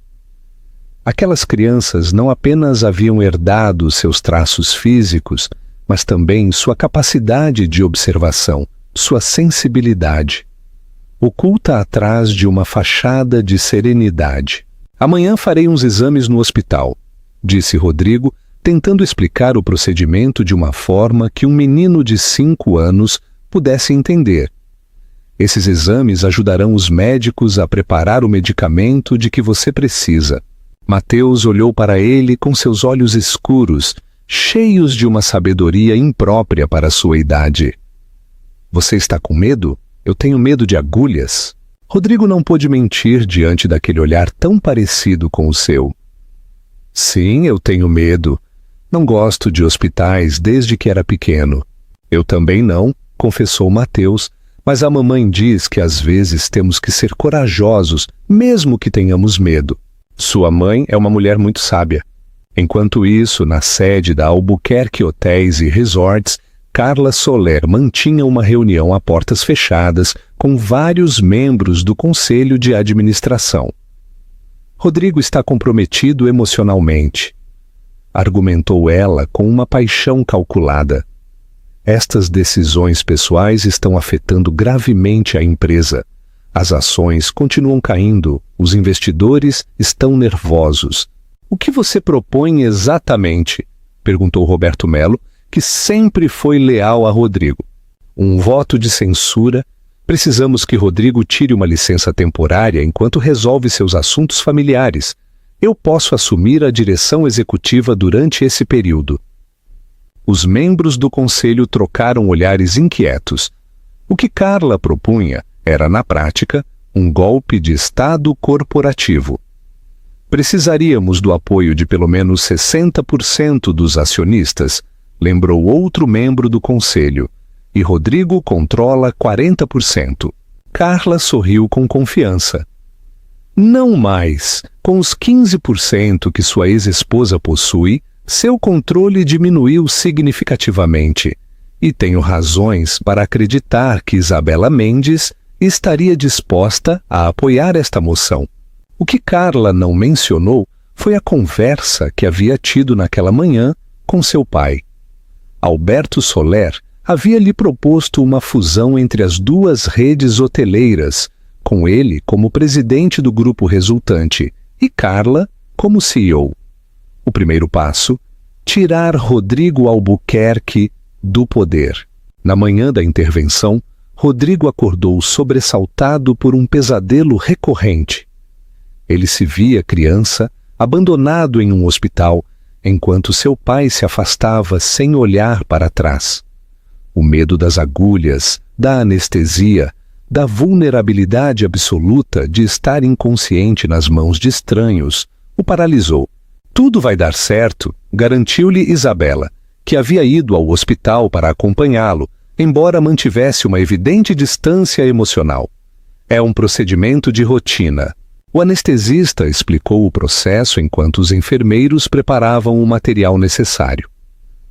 Aquelas crianças não apenas haviam herdado seus traços físicos, mas também sua capacidade de observação, sua sensibilidade, oculta atrás de uma fachada de serenidade. Amanhã farei uns exames no hospital, disse Rodrigo, tentando explicar o procedimento de uma forma que um menino de 5 anos pudesse entender, Esses exames ajudarão os médicos a preparar o medicamento de que você precisa. Mateus olhou para ele com seus olhos escuros, cheios de uma sabedoria imprópria para sua idade. Você está com medo? Eu tenho medo de agulhas. Rodrigo não pôde mentir diante daquele olhar tão parecido com o seu. Sim, eu tenho medo. Não gosto de hospitais desde que era pequeno. Eu também não, confessou Mateus, mas a mamãe diz que às vezes temos que ser corajosos, mesmo que tenhamos medo. Sua mãe é uma mulher muito sábia. Enquanto isso, na sede da Albuquerque Hotéis e Resorts, Carla Soler mantinha uma reunião a portas fechadas com vários membros do Conselho de Administração. Rodrigo está comprometido emocionalmente, argumentou ela com uma paixão calculada. Estas decisões pessoais estão afetando gravemente a empresa. As ações continuam caindo, os investidores estão nervosos. O que você propõe exatamente? Perguntou Roberto Melo, que sempre foi leal a Rodrigo. Um voto de censura. Precisamos que Rodrigo tire uma licença temporária enquanto resolve seus assuntos familiares. Eu posso assumir a direção executiva durante esse período. Os membros do conselho trocaram olhares inquietos. O que Carla propunha era, na prática, um golpe de Estado corporativo. Precisaríamos do apoio de pelo menos 60% dos acionistas, lembrou outro membro do conselho, e Rodrigo controla 40%. Carla sorriu com confiança. Não mais. Com os 15% que sua ex-esposa possui, seu controle diminuiu significativamente. E tenho razões para acreditar que Isabela Mendes estaria disposta a apoiar esta moção. O que Carla não mencionou foi a conversa que havia tido naquela manhã com seu pai. Alberto Soler havia lhe proposto uma fusão entre as duas redes hoteleiras, com ele como presidente do grupo resultante e Carla como CEO. O primeiro passo, tirar Rodrigo Albuquerque do poder. Na manhã da intervenção, Rodrigo acordou sobressaltado por um pesadelo recorrente. Ele se via criança, abandonado em um hospital, enquanto seu pai se afastava sem olhar para trás. O medo das agulhas, da anestesia, da vulnerabilidade absoluta de estar inconsciente nas mãos de estranhos, o paralisou. Tudo vai dar certo, garantiu-lhe Isabela, que havia ido ao hospital para acompanhá-lo, embora mantivesse uma evidente distância emocional. É um procedimento de rotina. O anestesista explicou o processo enquanto os enfermeiros preparavam o material necessário.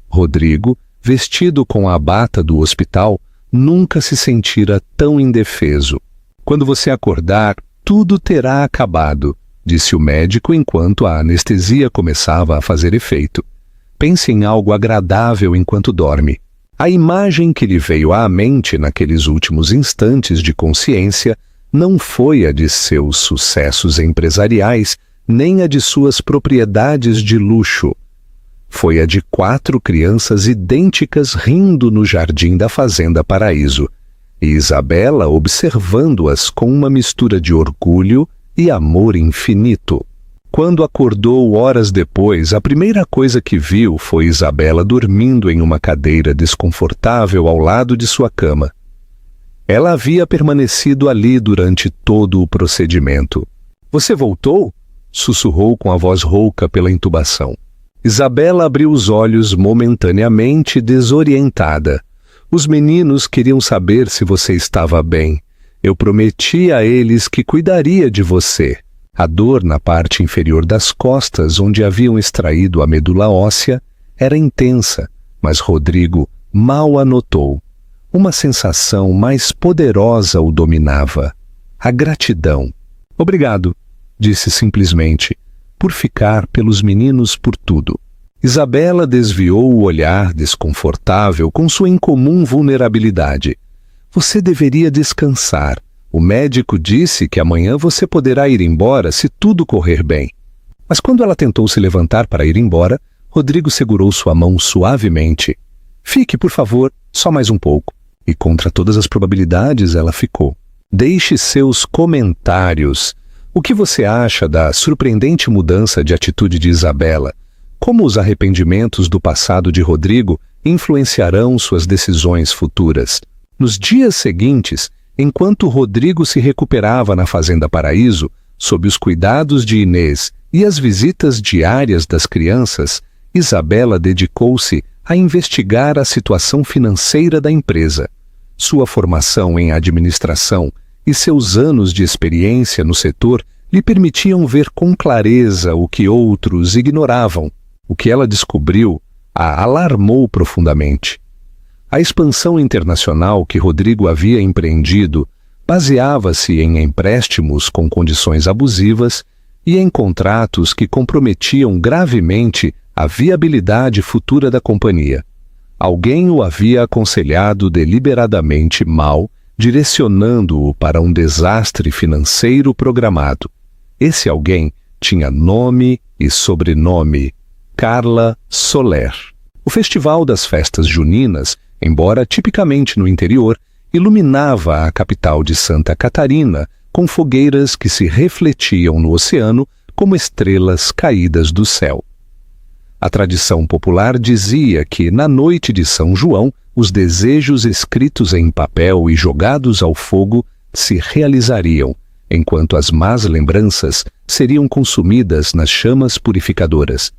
Rodrigo, vestido com a bata do hospital, nunca se sentira tão indefeso. Quando você acordar, tudo terá acabado, disse o médico enquanto a anestesia começava a fazer efeito. Pense em algo agradável enquanto dorme. A imagem que lhe veio à mente naqueles últimos instantes de consciência não foi a de seus sucessos empresariais, nem a de suas propriedades de luxo. Foi a de 4 crianças idênticas rindo no jardim da Fazenda Paraíso, e Isabela observando-as com uma mistura de orgulho e amor infinito. Quando acordou horas depois, a primeira coisa que viu foi Isabela dormindo em uma cadeira desconfortável ao lado de sua cama. Ela havia permanecido ali durante todo o procedimento. "Você voltou?" sussurrou com a voz rouca pela intubação. Isabela abriu os olhos momentaneamente desorientada. "Os meninos queriam saber se você estava bem. Eu prometi a eles que cuidaria de você." A dor na parte inferior das costas, onde haviam extraído a medula óssea, era intensa, mas Rodrigo mal a notou. Uma sensação mais poderosa o dominava. A gratidão. "Obrigado", disse simplesmente, "por ficar pelos meninos por tudo." Isabela desviou o olhar desconfortável com sua incomum vulnerabilidade. "Você deveria descansar. O médico disse que amanhã você poderá ir embora se tudo correr bem." Mas quando ela tentou se levantar para ir embora, Rodrigo segurou sua mão suavemente. "Fique, por favor, só mais um pouco." E contra todas as probabilidades ela ficou. Deixe seus comentários. O que você acha da surpreendente mudança de atitude de Isabela? Como os arrependimentos do passado de Rodrigo influenciarão suas decisões futuras? Nos dias seguintes, enquanto Rodrigo se recuperava na Fazenda Paraíso, sob os cuidados de Inês e as visitas diárias das crianças, Isabela dedicou-se a investigar a situação financeira da empresa. Sua formação em administração e seus anos de experiência no setor lhe permitiam ver com clareza o que outros ignoravam. O que ela descobriu a alarmou profundamente. A expansão internacional que Rodrigo havia empreendido baseava-se em empréstimos com condições abusivas e em contratos que comprometiam gravemente a viabilidade futura da companhia. Alguém o havia aconselhado deliberadamente mal, direcionando-o para um desastre financeiro programado. Esse alguém tinha nome e sobrenome: Carla Soler. O Festival das Festas Juninas, embora tipicamente no interior, iluminava a capital de Santa Catarina com fogueiras que se refletiam no oceano como estrelas caídas do céu. A tradição popular dizia que, na noite de São João, os desejos escritos em papel e jogados ao fogo se realizariam, enquanto as más lembranças seriam consumidas nas chamas purificadoras.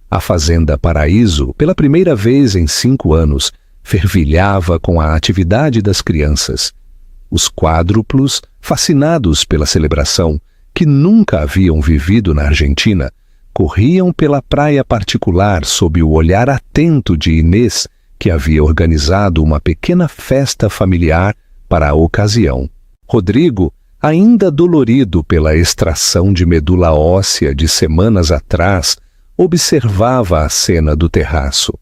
A Fazenda Paraíso, pela primeira vez em 5 anos, fervilhava com a atividade das crianças. Os quádruplos, fascinados pela celebração, que nunca haviam vivido na Argentina, corriam pela praia particular sob o olhar atento de Inês, que havia organizado uma pequena festa familiar para a ocasião. Rodrigo, ainda dolorido pela extração de medula óssea de semanas atrás, observava a cena do terraço.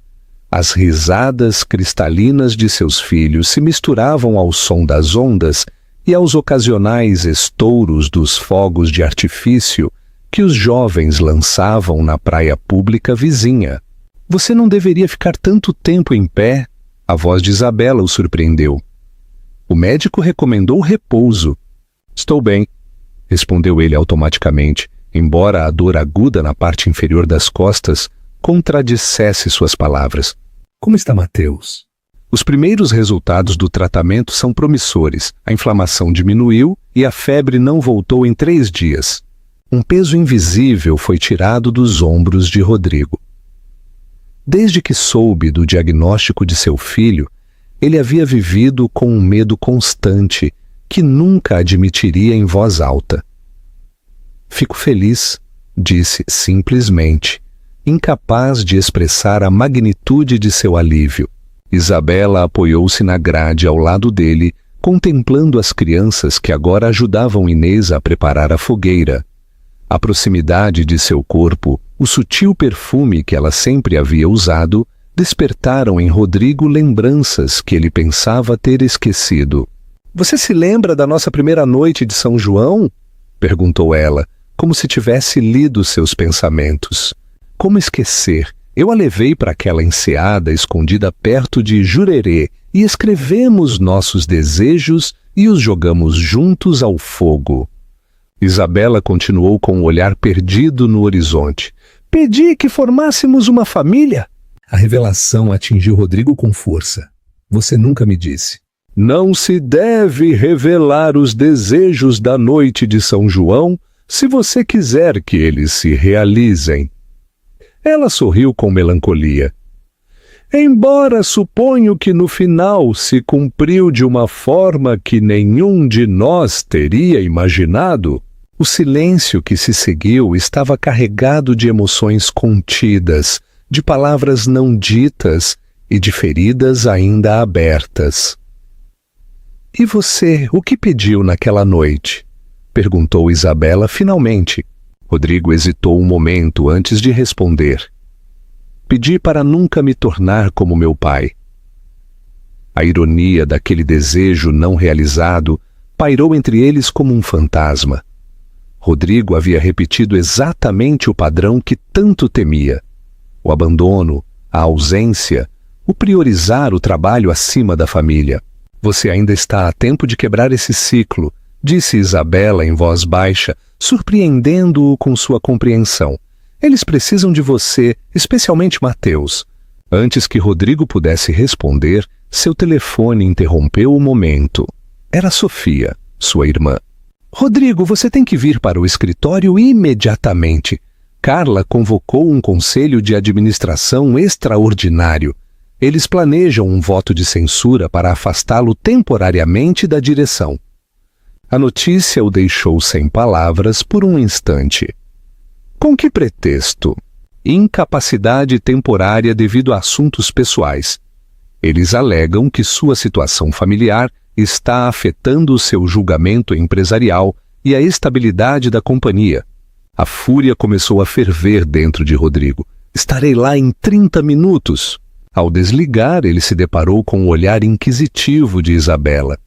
As risadas cristalinas de seus filhos se misturavam ao som das ondas e aos ocasionais estouros dos fogos de artifício que os jovens lançavam na praia pública vizinha. Você não deveria ficar tanto tempo em pé, a voz de Isabela o surpreendeu. O médico recomendou repouso. Estou bem, respondeu ele automaticamente, embora a dor aguda na parte inferior das costas contradissesse suas palavras. Como está Mateus? Os primeiros resultados do tratamento são promissores. A inflamação diminuiu e a febre não voltou em 3 dias. Um peso invisível foi tirado dos ombros de Rodrigo. Desde que soube do diagnóstico de seu filho, ele havia vivido com um medo constante que nunca admitiria em voz alta. Fico feliz, disse simplesmente, incapaz de expressar a magnitude de seu alívio. Isabela apoiou-se na grade ao lado dele, contemplando as crianças que agora ajudavam Inês a preparar a fogueira. A proximidade de seu corpo, o sutil perfume que ela sempre havia usado, despertaram em Rodrigo lembranças que ele pensava ter esquecido. Você se lembra da nossa primeira noite de São João? Perguntou ela, como se tivesse lido seus pensamentos. Como esquecer? Eu a levei para aquela enseada escondida perto de Jurerê e escrevemos nossos desejos e os jogamos juntos ao fogo. Isabela continuou com o olhar perdido no horizonte. Pedi que formássemos uma família? A revelação atingiu Rodrigo com força. Você nunca me disse. Não se deve revelar os desejos da noite de São João se você quiser que eles se realizem. Ela sorriu com melancolia. Embora suponho que no final se cumpriu de uma forma que nenhum de nós teria imaginado, o silêncio que se seguiu estava carregado de emoções contidas, de palavras não ditas e de feridas ainda abertas. E você, o que pediu naquela noite? Perguntou Isabela finalmente. Rodrigo hesitou um momento antes de responder. Pedi para nunca me tornar como meu pai. A ironia daquele desejo não realizado pairou entre eles como um fantasma. Rodrigo havia repetido exatamente o padrão que tanto temia. O abandono, a ausência, o priorizar o trabalho acima da família. Você ainda está a tempo de quebrar esse ciclo, disse Isabela em voz baixa, surpreendendo-o com sua compreensão. Eles precisam de você, especialmente Mateus. Antes que Rodrigo pudesse responder, seu telefone interrompeu o momento. Era Sofia, sua irmã. Rodrigo, você tem que vir para o escritório imediatamente. Carla convocou um conselho de administração extraordinário. Eles planejam um voto de censura para afastá-lo temporariamente da direção. A notícia o deixou sem palavras por um instante. Com que pretexto? Incapacidade temporária devido a assuntos pessoais. Eles alegam que sua situação familiar está afetando o seu julgamento empresarial e a estabilidade da companhia. A fúria começou a ferver dentro de Rodrigo. Estarei lá em 30 minutos. Ao desligar, ele se deparou com o olhar inquisitivo de Isabela.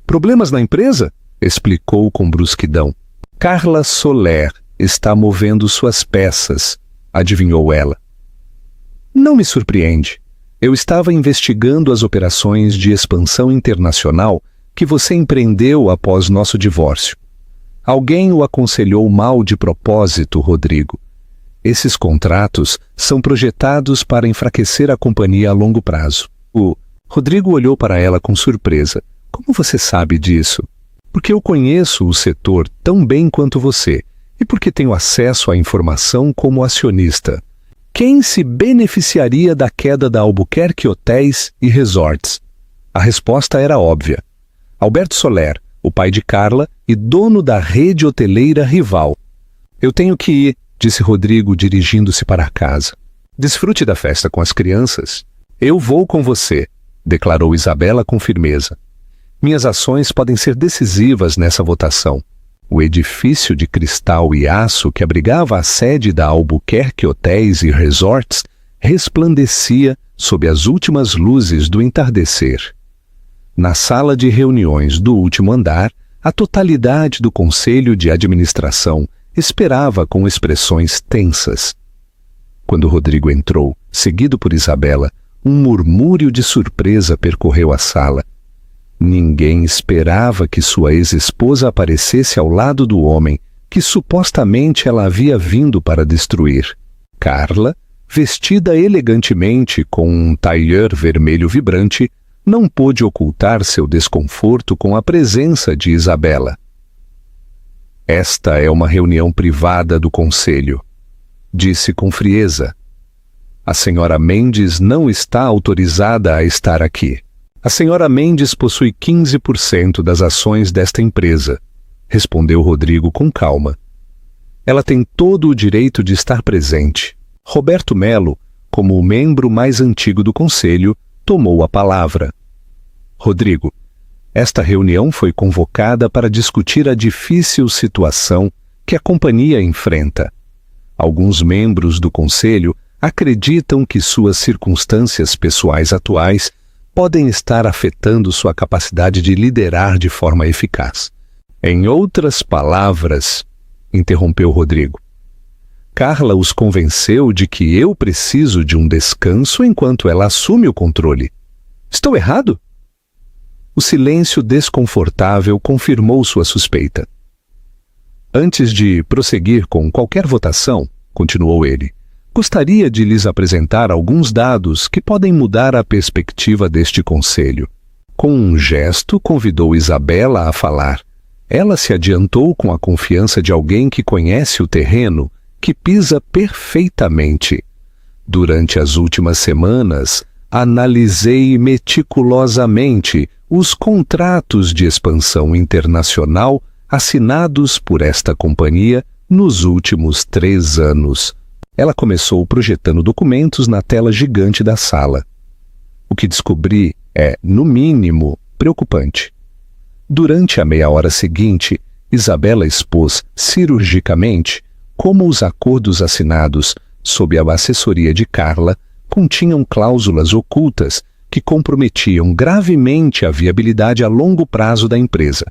Problemas na empresa? Explicou com brusquidão. Carla Soler está movendo suas peças, adivinhou ela. Não me surpreende. Eu estava investigando as operações de expansão internacional que você empreendeu após nosso divórcio. Alguém o aconselhou mal de propósito, Rodrigo. Esses contratos são projetados para enfraquecer a companhia a longo prazo. O Rodrigo olhou para ela com surpresa. Como você sabe disso? Porque eu conheço o setor tão bem quanto você e porque tenho acesso à informação como acionista. Quem se beneficiaria da queda da Albuquerque Hotéis e Resorts? A resposta era óbvia. Alberto Soler, o pai de Carla e dono da rede hoteleira rival. Eu tenho que ir, disse Rodrigo, dirigindo-se para a casa. Desfrute da festa com as crianças. Eu vou com você, declarou Isabela com firmeza. Minhas ações podem ser decisivas nessa votação. O edifício de cristal e aço que abrigava a sede da Albuquerque Hotéis e Resorts resplandecia sob as últimas luzes do entardecer. Na sala de reuniões do último andar, a totalidade do conselho de administração esperava com expressões tensas. Quando Rodrigo entrou, seguido por Isabela, um murmúrio de surpresa percorreu a sala. Ninguém esperava que sua ex-esposa aparecesse ao lado do homem que supostamente ela havia vindo para destruir. Carla, vestida elegantemente com um tailleur vermelho vibrante, não pôde ocultar seu desconforto com a presença de Isabela. Esta é uma reunião privada do conselho, disse com frieza. A senhora Mendes não está autorizada a estar aqui. A senhora Mendes possui 15% das ações desta empresa, respondeu Rodrigo com calma. Ela tem todo o direito de estar presente. Roberto Melo, como o membro mais antigo do conselho, tomou a palavra. Rodrigo, esta reunião foi convocada para discutir a difícil situação que a companhia enfrenta. Alguns membros do conselho acreditam que suas circunstâncias pessoais atuais podem estar afetando sua capacidade de liderar de forma eficaz. Em outras palavras, interrompeu Rodrigo, Carla os convenceu de que eu preciso de um descanso enquanto ela assume o controle. Estou errado? O silêncio desconfortável confirmou sua suspeita. Antes de prosseguir com qualquer votação, continuou ele, gostaria de lhes apresentar alguns dados que podem mudar a perspectiva deste conselho. Com um gesto, convidou Isabela a falar. Ela se adiantou com a confiança de alguém que conhece o terreno, que pisa perfeitamente. Durante as últimas semanas, analisei meticulosamente os contratos de expansão internacional assinados por esta companhia nos últimos 3 anos. Ela começou projetando documentos na tela gigante da sala. O que descobri é, no mínimo, preocupante. Durante a meia hora seguinte, Isabela expôs cirurgicamente como os acordos assinados sob a assessoria de Carla continham cláusulas ocultas que comprometiam gravemente a viabilidade a longo prazo da empresa.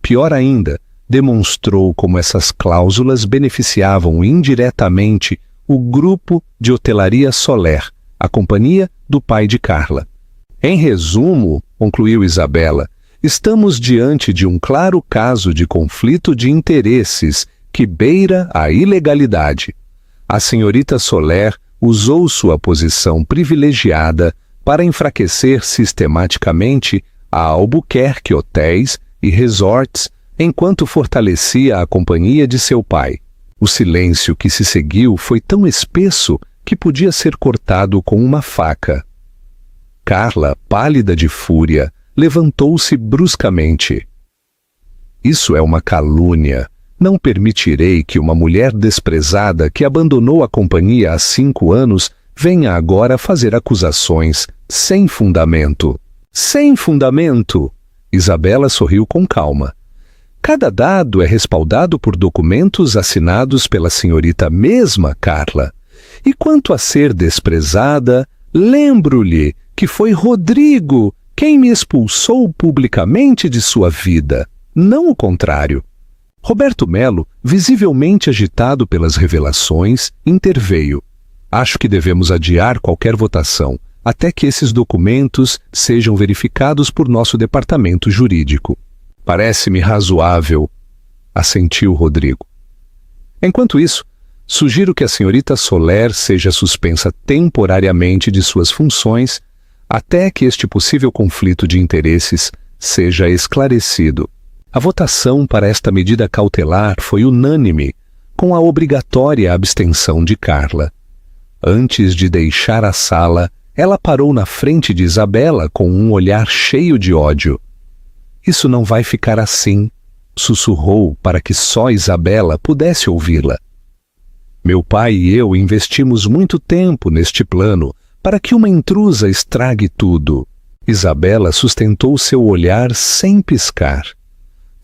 Pior ainda, demonstrou como essas cláusulas beneficiavam indiretamente o grupo de hotelaria Soler, a companhia do pai de Carla. Em resumo, concluiu Isabela, estamos diante de um claro caso de conflito de interesses que beira a ilegalidade. A senhorita Soler usou sua posição privilegiada para enfraquecer sistematicamente a Albuquerque Hotéis e Resorts, enquanto fortalecia a companhia de seu pai. O silêncio que se seguiu foi tão espesso que podia ser cortado com uma faca. Carla, pálida de fúria, levantou-se bruscamente. Isso é uma calúnia. Não permitirei que uma mulher desprezada que abandonou a companhia há 5 anos venha agora fazer acusações sem fundamento. Sem fundamento! Isabela sorriu com calma. Cada dado é respaldado por documentos assinados pela senhorita mesma, Carla. E quanto a ser desprezada, lembro-lhe que foi Rodrigo quem me expulsou publicamente de sua vida, não o contrário. Roberto Melo, visivelmente agitado pelas revelações, interveio. Acho que devemos adiar qualquer votação até que esses documentos sejam verificados por nosso departamento jurídico. Parece-me razoável, assentiu Rodrigo. Enquanto isso, sugiro que a senhorita Soler seja suspensa temporariamente de suas funções até que este possível conflito de interesses seja esclarecido. A votação para esta medida cautelar foi unânime, com a obrigatória abstenção de Carla. Antes de deixar a sala, ela parou na frente de Isabela com um olhar cheio de ódio. Isso não vai ficar assim, sussurrou para que só Isabela pudesse ouvi-la. Meu pai e eu investimos muito tempo neste plano para que uma intrusa estrague tudo. Isabela sustentou seu olhar sem piscar.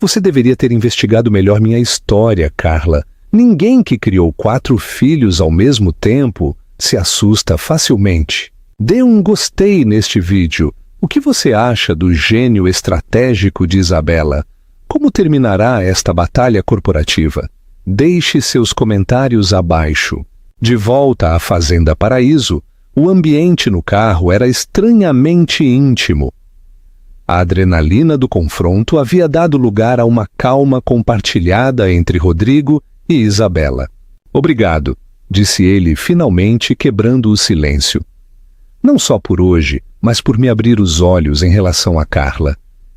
Você deveria ter investigado melhor minha história, Carla. Ninguém que criou 4 filhos ao mesmo tempo se assusta facilmente. Dê um gostei neste vídeo. O que você acha do gênio estratégico de Isabela? Como terminará esta batalha corporativa? Deixe seus comentários abaixo. De volta à Fazenda Paraíso, o ambiente no carro era estranhamente íntimo. A adrenalina do confronto havia dado lugar a uma calma compartilhada entre Rodrigo e Isabela. Obrigado, disse ele finalmente, quebrando o silêncio. Não só por hoje, mas por me abrir os olhos em relação a Carla.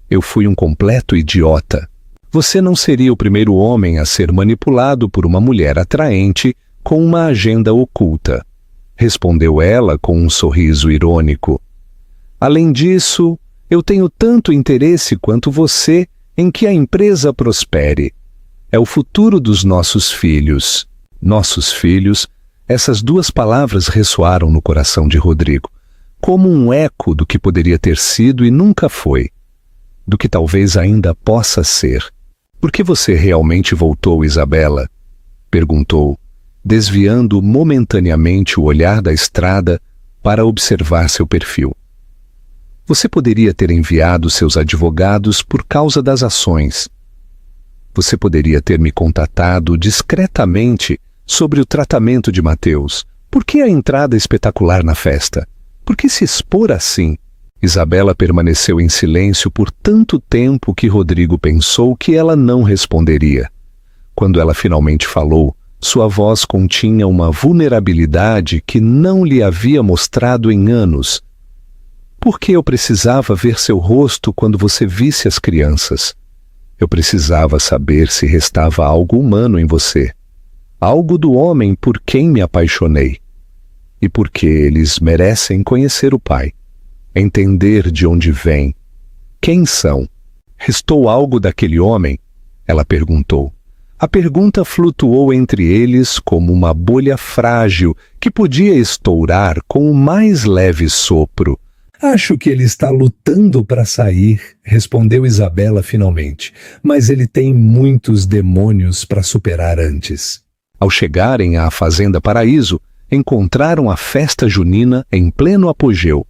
Eu fui um completo idiota. Você não seria o primeiro homem a ser manipulado por uma mulher atraente com uma agenda oculta, respondeu ela com um sorriso irônico. Além disso, eu tenho tanto interesse quanto você em que a empresa prospere. É o futuro dos nossos filhos. Nossos filhos, essas 2 palavras ressoaram no coração de Rodrigo, como um eco do que poderia ter sido e nunca foi, do que talvez ainda possa ser. Por que você realmente voltou, Isabela? Perguntou, desviando momentaneamente o olhar da estrada para observar seu perfil. Você poderia ter enviado seus advogados por causa das ações. Você poderia ter me contatado discretamente sobre o tratamento de Mateus. Por que a entrada espetacular na festa? Por que se expor assim? Isabela permaneceu em silêncio por tanto tempo que Rodrigo pensou que ela não responderia. Quando ela finalmente falou, sua voz continha uma vulnerabilidade que não lhe havia mostrado em anos. Por que eu precisava ver seu rosto quando você visse as crianças? Eu precisava saber se restava algo humano em você. Algo do homem por quem me apaixonei. E porque eles merecem conhecer o Pai. Entender de onde vem. Quem são? Restou algo daquele homem? Ela perguntou. A pergunta flutuou entre eles como uma bolha frágil que podia estourar com o mais leve sopro. Acho que ele está lutando para sair, respondeu Isabela finalmente, mas ele tem muitos demônios para superar antes. Ao chegarem à Fazenda Paraíso, encontraram a festa junina em pleno apogeu.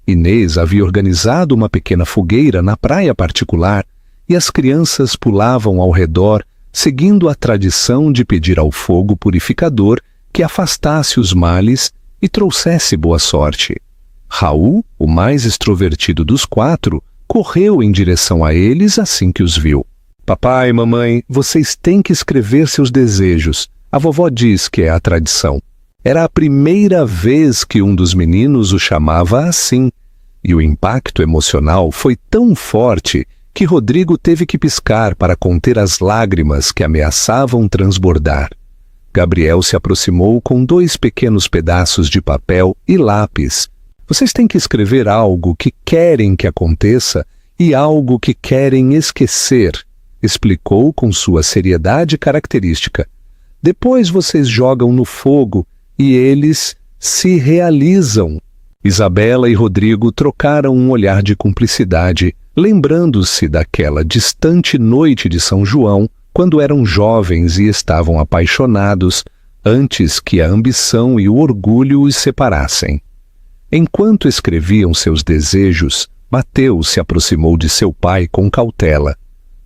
Inês havia organizado uma pequena fogueira na praia particular e as crianças pulavam ao redor, seguindo a tradição de pedir ao fogo purificador que afastasse os males e trouxesse boa sorte. Raul, o mais extrovertido dos 4, correu em direção a eles assim que os viu. Papai e mamãe, vocês têm que escrever seus desejos. A vovó diz que é a tradição. Era a primeira vez que um dos meninos o chamava assim, e o impacto emocional foi tão forte que Rodrigo teve que piscar para conter as lágrimas que ameaçavam transbordar. Gabriel se aproximou com 2 pequenos pedaços de papel e lápis. Vocês têm que escrever algo que querem que aconteça e algo que querem esquecer, explicou com sua seriedade característica. Depois vocês jogam no fogo e eles se realizam. Isabela e Rodrigo trocaram um olhar de cumplicidade, lembrando-se daquela distante noite de São João, quando eram jovens e estavam apaixonados, antes que a ambição e o orgulho os separassem. Enquanto escreviam seus desejos, Mateus se aproximou de seu pai com cautela.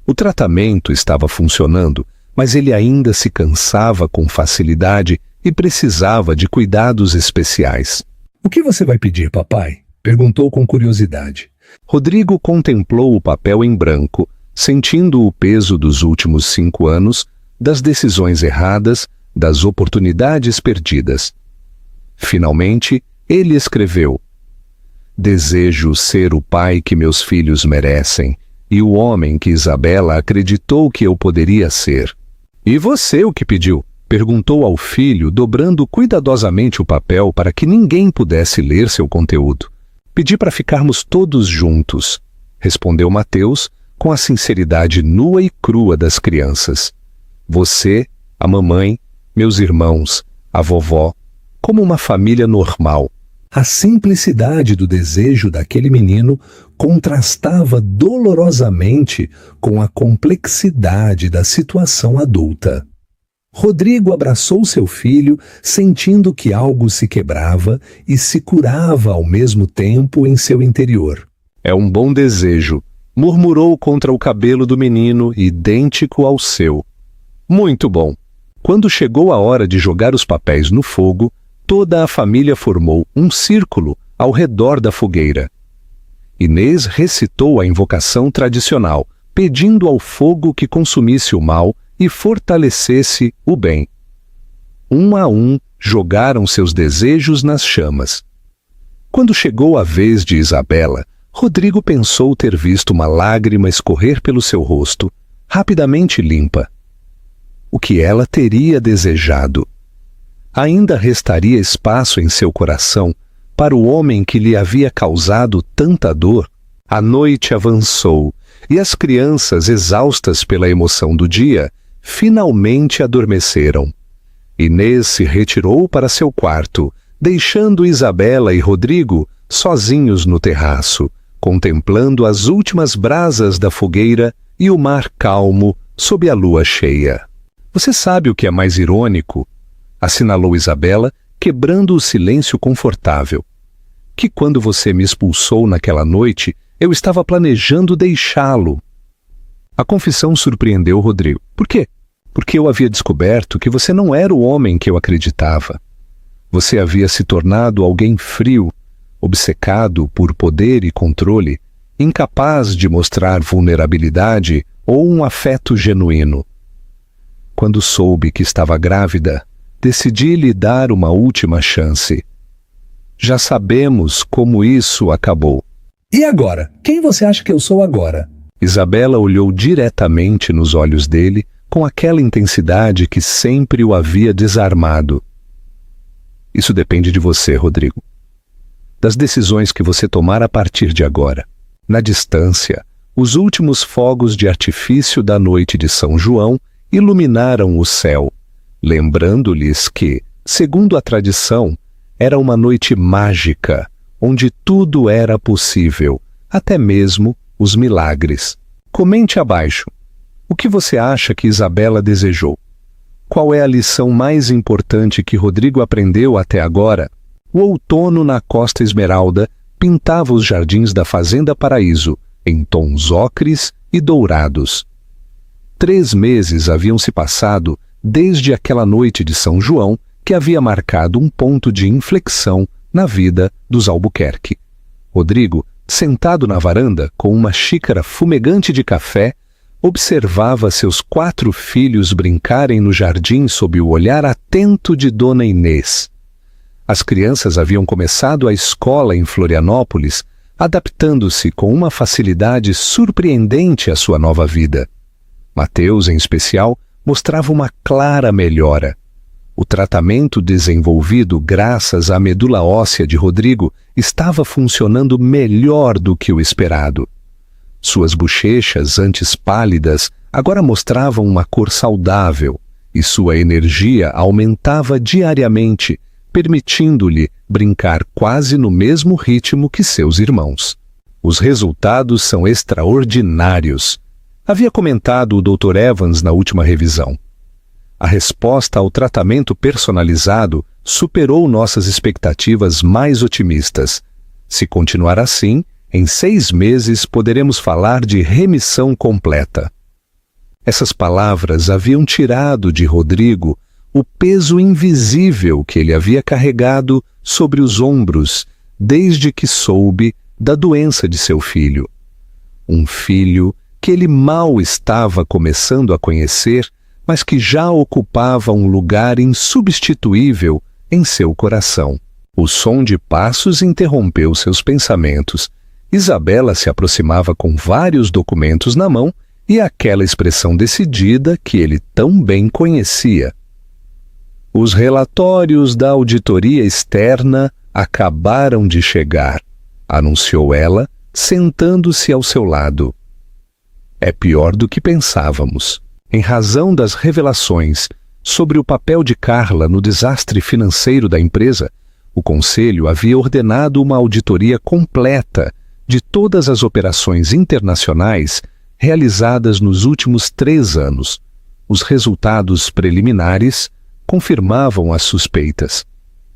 O tratamento estava funcionando, mas ele ainda se cansava com facilidade e precisava de cuidados especiais. O que você vai pedir, papai? Perguntou com curiosidade. Rodrigo contemplou o papel em branco, sentindo o peso dos últimos 5 anos, das decisões erradas, das oportunidades perdidas. Finalmente, ele escreveu: Desejo ser o pai que meus filhos merecem e o homem que Isabela acreditou que eu poderia ser. E você o que pediu? Perguntou ao filho, dobrando cuidadosamente o papel para que ninguém pudesse ler seu conteúdo. Pedi para ficarmos todos juntos, respondeu Mateus com a sinceridade nua e crua das crianças. Você, a mamãe, meus irmãos, a vovó, como uma família normal. A simplicidade do desejo daquele menino contrastava dolorosamente com a complexidade da situação adulta. Rodrigo abraçou seu filho, sentindo que algo se quebrava e se curava ao mesmo tempo em seu interior. É um bom desejo, murmurou contra o cabelo do menino, idêntico ao seu. Muito bom. Quando chegou a hora de jogar os papéis no fogo, toda a família formou um círculo ao redor da fogueira. Inês recitou a invocação tradicional, pedindo ao fogo que consumisse o mal e fortalecesse o bem. Um a um, jogaram seus desejos nas chamas. Quando chegou a vez de Isabela, Rodrigo pensou ter visto uma lágrima escorrer pelo seu rosto, rapidamente limpa. O que ela teria desejado? Ainda restaria espaço em seu coração para o homem que lhe havia causado tanta dor? A noite avançou e as crianças, exaustas pela emoção do dia, finalmente adormeceram. Inês se retirou para seu quarto, deixando Isabela e Rodrigo sozinhos no terraço, contemplando as últimas brasas da fogueira e o mar calmo sob a lua cheia. Você sabe o que é mais irônico? Assinalou Isabela, quebrando o silêncio confortável. Que quando você me expulsou naquela noite, eu estava planejando deixá-lo. A confissão surpreendeu Rodrigo. Por quê? Porque eu havia descoberto que você não era o homem que eu acreditava. Você havia se tornado alguém frio, obcecado por poder e controle, incapaz de mostrar vulnerabilidade ou um afeto genuíno. Quando soube que estava grávida, decidi lhe dar uma última chance. Já sabemos como isso acabou. E agora? Quem você acha que eu sou agora? Isabela olhou diretamente nos olhos dele com aquela intensidade que sempre o havia desarmado. Isso depende de você, Rodrigo. Das decisões que você tomar a partir de agora. Na distância, os últimos fogos de artifício da noite de São João iluminaram o céu, lembrando-lhes que, segundo a tradição, era uma noite mágica, onde tudo era possível, até mesmo os milagres. Comente abaixo. O que você acha que Isabela desejou? Qual é a lição mais importante que Rodrigo aprendeu até agora? O outono na Costa Esmeralda pintava os jardins da Fazenda Paraíso, em tons ocres e dourados. 3 meses haviam se passado desde aquela noite de São João que havia marcado um ponto de inflexão na vida dos Albuquerque. Rodrigo, sentado na varanda com uma xícara fumegante de café, observava seus 4 filhos brincarem no jardim sob o olhar atento de Dona Inês. As crianças haviam começado a escola em Florianópolis, adaptando-se com uma facilidade surpreendente à sua nova vida. Mateus, em especial, mostrava uma clara melhora. O tratamento desenvolvido graças à medula óssea de Rodrigo estava funcionando melhor do que o esperado. Suas bochechas, antes pálidas, agora mostravam uma cor saudável, e sua energia aumentava diariamente, permitindo-lhe brincar quase no mesmo ritmo que seus irmãos. Os resultados são extraordinários, havia comentado o Dr. Evans na última revisão. A resposta ao tratamento personalizado superou nossas expectativas mais otimistas. Se continuar assim, em 6 meses poderemos falar de remissão completa. Essas palavras haviam tirado de Rodrigo o peso invisível que ele havia carregado sobre os ombros desde que soube da doença de seu filho. Um filho que ele mal estava começando a conhecer, mas que já ocupava um lugar insubstituível em seu coração. O som de passos interrompeu seus pensamentos. Isabela se aproximava com vários documentos na mão e aquela expressão decidida que ele tão bem conhecia. Os relatórios da auditoria externa acabaram de chegar, anunciou ela, sentando-se ao seu lado. É pior do que pensávamos. Em razão das revelações sobre o papel de Carla no desastre financeiro da empresa, o Conselho havia ordenado uma auditoria completa de todas as operações internacionais realizadas nos últimos 3 anos. Os resultados preliminares confirmavam as suspeitas.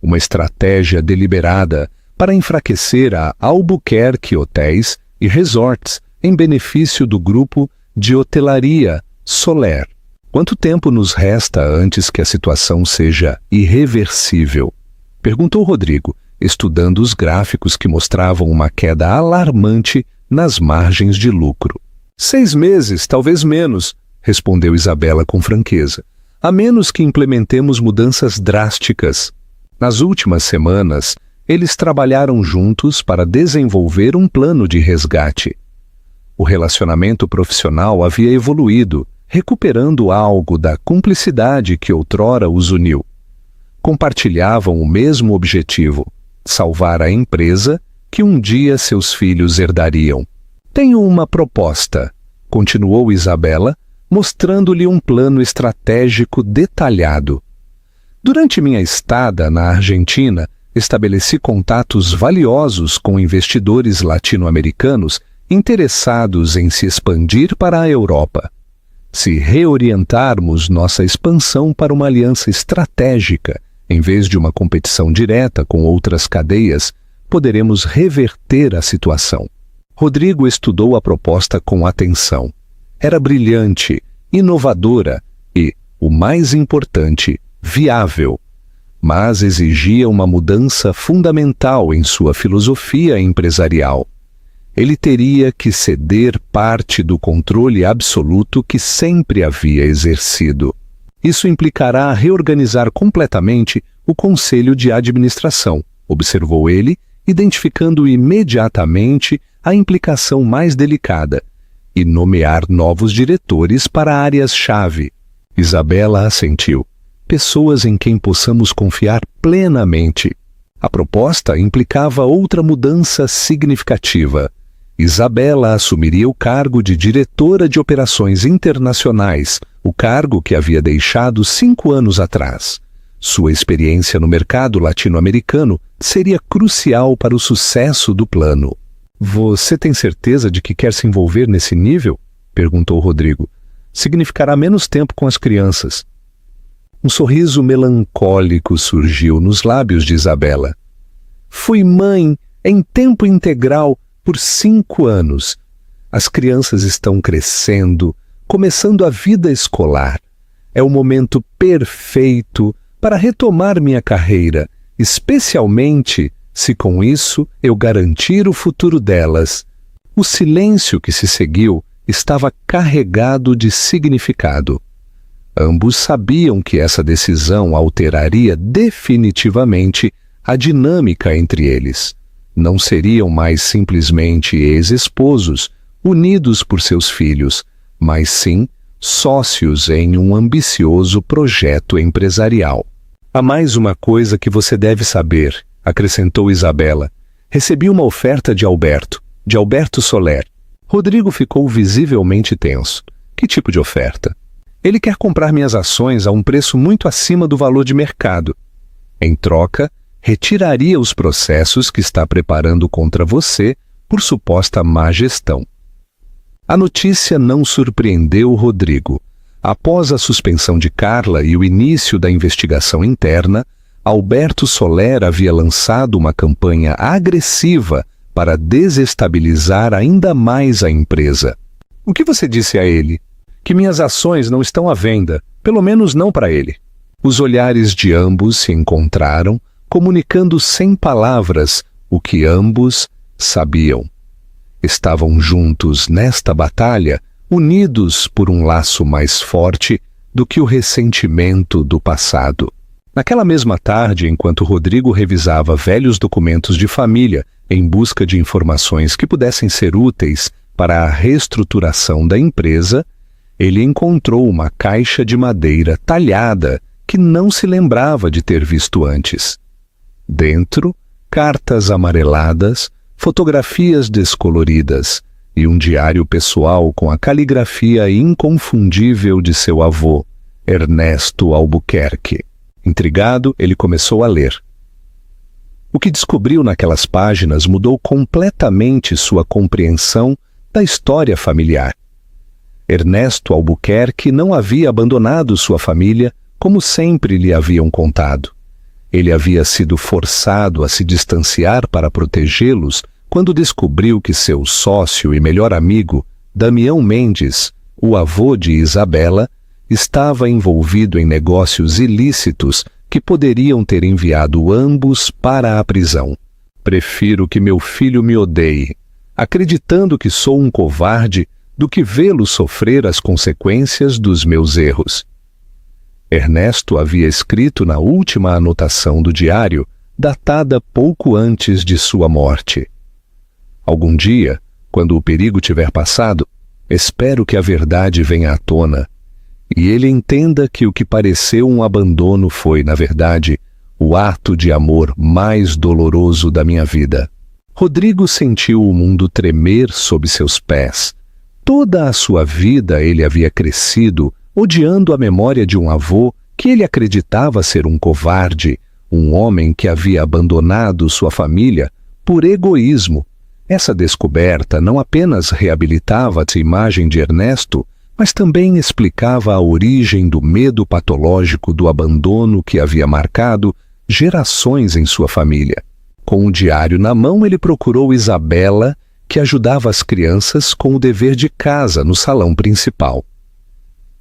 Uma estratégia deliberada para enfraquecer a Albuquerque Hotéis e Resorts em benefício do grupo de hotelaria Soler. Quanto tempo nos resta antes que a situação seja irreversível? Perguntou Rodrigo, estudando os gráficos que mostravam uma queda alarmante nas margens de lucro. 6 meses, talvez menos, respondeu Isabela com franqueza, a menos que implementemos mudanças drásticas. Nas últimas semanas, eles trabalharam juntos para desenvolver um plano de resgate. O relacionamento profissional havia evoluído, recuperando algo da cumplicidade que outrora os uniu. Compartilhavam o mesmo objetivo: salvar a empresa que um dia seus filhos herdariam. Tenho uma proposta, continuou Isabela, mostrando-lhe um plano estratégico detalhado. Durante minha estada na Argentina, estabeleci contatos valiosos com investidores latino-americanos interessados em se expandir para a Europa. Se reorientarmos nossa expansão para uma aliança estratégica, em vez de uma competição direta com outras cadeias, poderemos reverter a situação. Rodrigo estudou a proposta com atenção. Era brilhante, inovadora e, o mais importante, viável, mas exigia uma mudança fundamental em sua filosofia empresarial. Ele teria que ceder parte do controle absoluto que sempre havia exercido. Isso implicará reorganizar completamente o conselho de administração, observou ele, identificando imediatamente a implicação mais delicada, e nomear novos diretores para áreas-chave. Isabela assentiu. Pessoas em quem possamos confiar plenamente. A proposta implicava outra mudança significativa. Isabela assumiria o cargo de diretora de operações internacionais, o cargo que havia deixado 5 anos atrás. Sua experiência no mercado latino-americano seria crucial para o sucesso do plano. Você tem certeza de que quer se envolver nesse nível? Perguntou Rodrigo. Significará menos tempo com as crianças. Um sorriso melancólico surgiu nos lábios de Isabela. Fui mãe em tempo integral por 5 anos. As crianças estão crescendo, começando a vida escolar. É o momento perfeito para retomar minha carreira, especialmente se com isso eu garantir o futuro delas. O silêncio que se seguiu estava carregado de significado. Ambos sabiam que essa decisão alteraria definitivamente a dinâmica entre eles. Não seriam mais simplesmente ex-esposos, unidos por seus filhos, mas sim sócios em um ambicioso projeto empresarial. Há mais uma coisa que você deve saber, acrescentou Isabela. Recebi uma oferta de Alberto Soler. Rodrigo ficou visivelmente tenso. Que tipo de oferta? Ele quer comprar minhas ações a um preço muito acima do valor de mercado. Em troca, retiraria os processos que está preparando contra você por suposta má gestão. A notícia não surpreendeu Rodrigo. Após a suspensão de Carla e o início da investigação interna, Alberto Soler havia lançado uma campanha agressiva para desestabilizar ainda mais a empresa. O que você disse a ele? Que minhas ações não estão à venda, pelo menos não para ele. Os olhares de ambos se encontraram, comunicando sem palavras o que ambos sabiam. Estavam juntos nesta batalha, unidos por um laço mais forte do que o ressentimento do passado. Naquela mesma tarde, enquanto Rodrigo revisava velhos documentos de família em busca de informações que pudessem ser úteis para a reestruturação da empresa, ele encontrou uma caixa de madeira talhada que não se lembrava de ter visto antes. Dentro, cartas amareladas, fotografias descoloridas e um diário pessoal com a caligrafia inconfundível de seu avô, Ernesto Albuquerque. Intrigado, ele começou a ler. O que descobriu naquelas páginas mudou completamente sua compreensão da história familiar. Ernesto Albuquerque não havia abandonado sua família como sempre lhe haviam contado. Ele havia sido forçado a se distanciar para protegê-los quando descobriu que seu sócio e melhor amigo, Damião Mendes, o avô de Isabela, estava envolvido em negócios ilícitos que poderiam ter enviado ambos para a prisão. Prefiro que meu filho me odeie, acreditando que sou um covarde, do que vê-lo sofrer as consequências dos meus erros. Ernesto havia escrito na última anotação do diário, datada pouco antes de sua morte. Algum dia, quando o perigo tiver passado, espero que a verdade venha à tona, e ele entenda que o que pareceu um abandono foi, na verdade, o ato de amor mais doloroso da minha vida. Rodrigo sentiu o mundo tremer sob seus pés. Toda a sua vida ele havia crescido odiando a memória de um avô que ele acreditava ser um covarde, um homem que havia abandonado sua família por egoísmo. Essa descoberta não apenas reabilitava a imagem de Ernesto, mas também explicava a origem do medo patológico do abandono que havia marcado gerações em sua família. Com o diário na mão, ele procurou Isabela, que ajudava as crianças com o dever de casa no salão principal.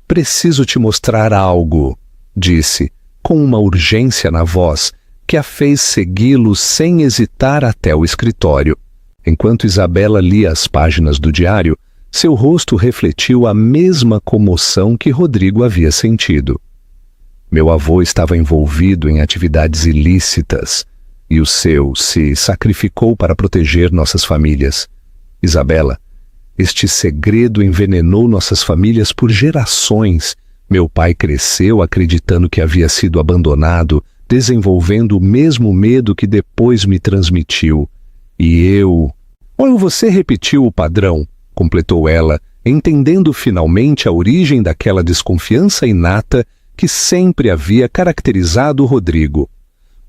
Preciso te mostrar algo, disse, com uma urgência na voz que a fez segui-lo sem hesitar até o escritório. Enquanto Isabela lia as páginas do diário, seu rosto refletiu a mesma comoção que Rodrigo havia sentido. Meu avô estava envolvido em atividades ilícitas e o seu se sacrificou para proteger nossas famílias. Isabela, este segredo envenenou nossas famílias por gerações. Meu pai cresceu acreditando que havia sido abandonado, desenvolvendo o mesmo medo que depois me transmitiu. E eu... Ou você repetiu o padrão, completou ela, entendendo finalmente a origem daquela desconfiança inata que sempre havia caracterizado Rodrigo.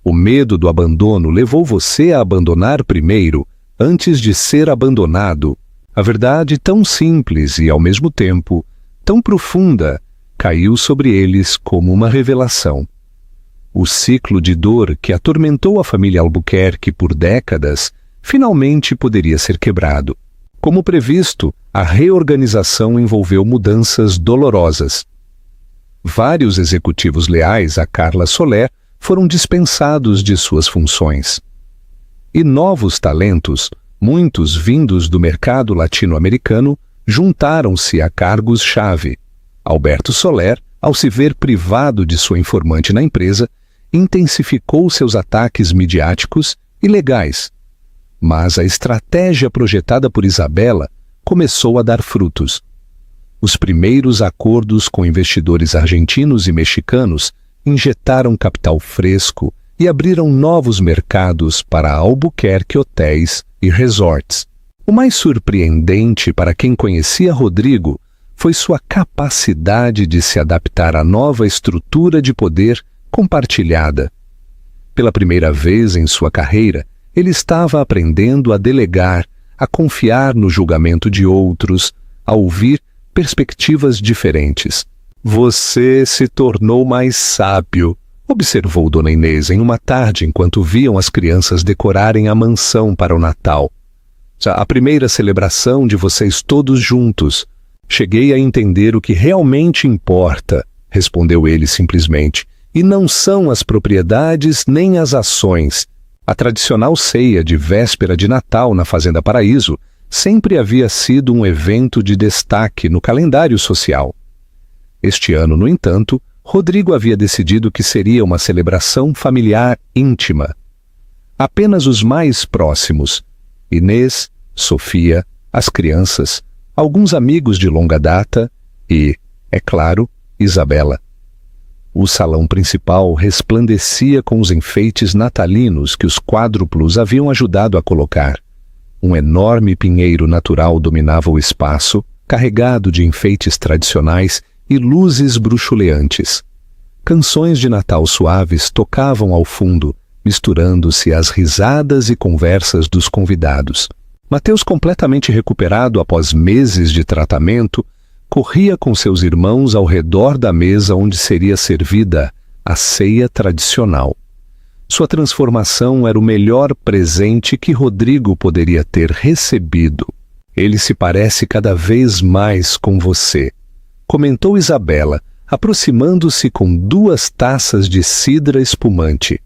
O medo do abandono levou você a abandonar primeiro, antes de ser abandonado. A verdade tão simples e, ao mesmo tempo, tão profunda, caiu sobre eles como uma revelação. O ciclo de dor que atormentou a família Albuquerque por décadas finalmente poderia ser quebrado. Como previsto, a reorganização envolveu mudanças dolorosas. Vários executivos leais a Carla Soler foram dispensados de suas funções. e novos talentos, muitos vindos do mercado latino-americano, juntaram-se a cargos-chave. Alberto Soler, ao se ver privado de sua informante na empresa, intensificou seus ataques midiáticos e legais. Mas a estratégia projetada por Isabela começou a dar frutos. Os primeiros acordos com investidores argentinos e mexicanos injetaram capital fresco e abriram novos mercados para Albuquerque Hotéis e Resorts. O mais surpreendente para quem conhecia Rodrigo foi sua capacidade de se adaptar à nova estrutura de poder compartilhada. Pela primeira vez em sua carreira, ele estava aprendendo a delegar, a confiar no julgamento de outros, a ouvir perspectivas diferentes. Você se tornou mais sábio, observou Dona Inês em uma tarde enquanto viam as crianças decorarem a mansão para o Natal. A primeira celebração de vocês todos juntos. Cheguei a entender o que realmente importa, respondeu ele simplesmente, e não são as propriedades nem as ações. A tradicional ceia de véspera de Natal na Fazenda Paraíso sempre havia sido um evento de destaque no calendário social. Este ano, no entanto, Rodrigo havia decidido que seria uma celebração familiar íntima. Apenas os mais próximos, Inês, Sofia, as crianças, alguns amigos de longa data e, é claro, Isabela. O salão principal resplandecia com os enfeites natalinos que os quádruplos haviam ajudado a colocar. Um enorme pinheiro natural dominava o espaço, carregado de enfeites tradicionais e luzes bruxuleantes. Canções de Natal suaves tocavam ao fundo, misturando-se às risadas e conversas dos convidados. Mateus, completamente recuperado após meses de tratamento, corria com seus irmãos ao redor da mesa onde seria servida a ceia tradicional. Sua transformação era o melhor presente que Rodrigo poderia ter recebido. Ele se parece cada vez mais com você, comentou Isabela, aproximando-se com 2 taças de cidra espumante.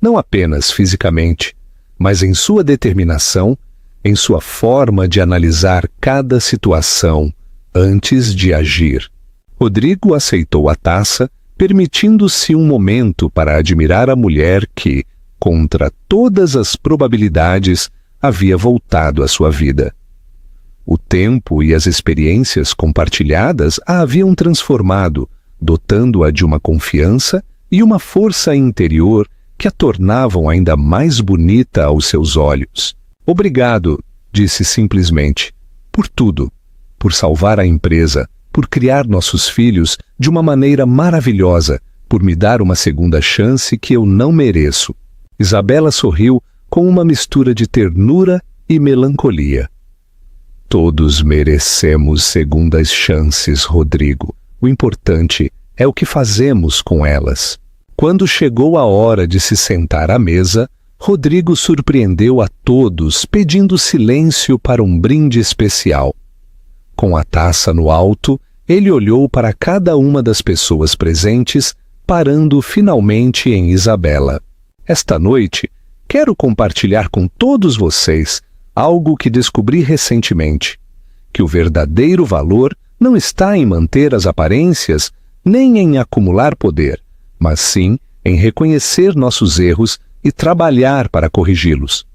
Não apenas fisicamente, mas em sua determinação, em sua forma de analisar cada situação antes de agir. Rodrigo aceitou a taça, permitindo-se um momento para admirar a mulher que, contra todas as probabilidades, havia voltado à sua vida. O tempo e as experiências compartilhadas a haviam transformado, dotando-a de uma confiança e uma força interior que a tornavam ainda mais bonita aos seus olhos. Obrigado, disse simplesmente, por tudo, por salvar a empresa, por criar nossos filhos de uma maneira maravilhosa, por me dar uma segunda chance que eu não mereço. Isabela sorriu com uma mistura de ternura e melancolia. Todos merecemos segundas chances, Rodrigo. O importante é o que fazemos com elas. Quando chegou a hora de se sentar à mesa, Rodrigo surpreendeu a todos pedindo silêncio para um brinde especial. Com a taça no alto, ele olhou para cada uma das pessoas presentes, parando finalmente em Isabela. Esta noite, quero compartilhar com todos vocês algo que descobri recentemente, que o verdadeiro valor não está em manter as aparências nem em acumular poder, mas sim em reconhecer nossos erros e trabalhar para corrigi-los.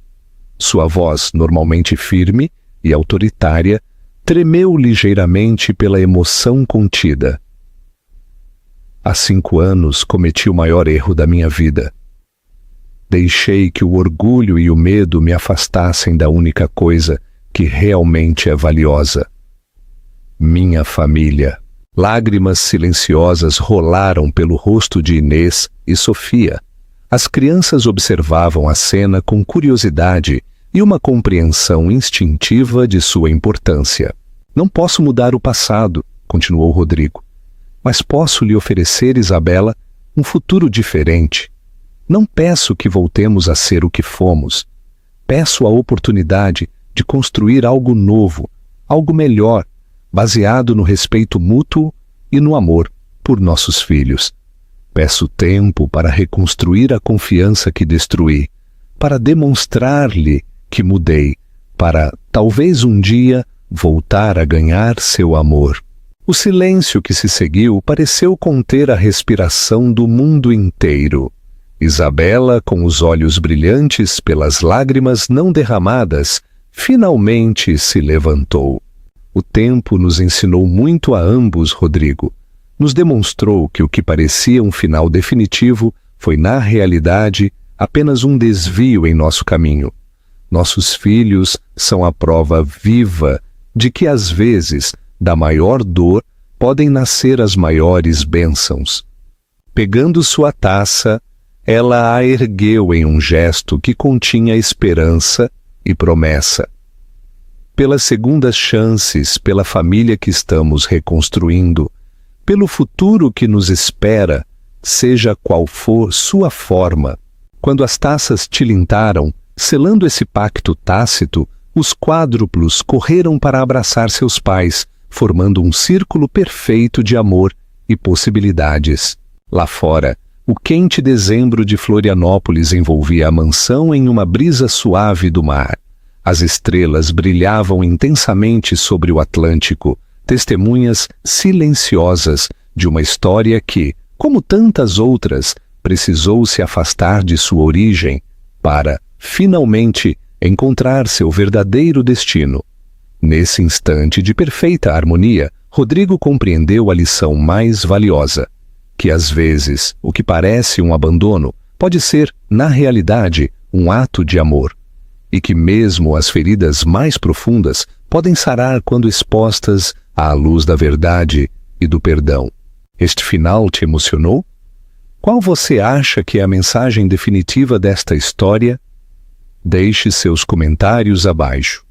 Sua voz, normalmente firme e autoritária, tremeu ligeiramente pela emoção contida. Há 5 anos cometi o maior erro da minha vida. Deixei que o orgulho e o medo me afastassem da única coisa que realmente é valiosa. Minha família. Lágrimas silenciosas rolaram pelo rosto de Inês e Sofia. As crianças observavam a cena com curiosidade e uma compreensão instintiva de sua importância. Não posso mudar o passado, continuou Rodrigo, mas posso lhe oferecer, Isabela, um futuro diferente. Não peço que voltemos a ser o que fomos. Peço a oportunidade de construir algo novo, algo melhor, baseado no respeito mútuo e no amor por nossos filhos. Peço tempo para reconstruir a confiança que destruí, para demonstrar-lhe que mudei, para, talvez um dia, voltar a ganhar seu amor. O silêncio que se seguiu pareceu conter a respiração do mundo inteiro. Isabela, com os olhos brilhantes pelas lágrimas não derramadas, finalmente se levantou. O tempo nos ensinou muito a ambos, Rodrigo. Nos demonstrou que o que parecia um final definitivo foi, na realidade, apenas um desvio em nosso caminho. Nossos filhos são a prova viva de que, às vezes, da maior dor, podem nascer as maiores bênçãos. Pegando sua taça, ela a ergueu em um gesto que continha esperança e promessa. Pelas segundas chances, pela família que estamos reconstruindo, pelo futuro que nos espera, seja qual for sua forma. Quando as taças tilintaram, selando esse pacto tácito, os quádruplos correram para abraçar seus pais, formando um círculo perfeito de amor e possibilidades. Lá fora, o quente dezembro de Florianópolis envolvia a mansão em uma brisa suave do mar. As estrelas brilhavam intensamente sobre o Atlântico, testemunhas silenciosas de uma história que, como tantas outras, precisou se afastar de sua origem para, finalmente, encontrar seu verdadeiro destino. Nesse instante de perfeita harmonia, Rodrigo compreendeu a lição mais valiosa, que às vezes o que parece um abandono pode ser, na realidade, um ato de amor, e que mesmo as feridas mais profundas podem sarar quando expostas à luz da verdade e do perdão. Este final te emocionou? Qual você acha que é a mensagem definitiva desta história? Deixe seus comentários abaixo.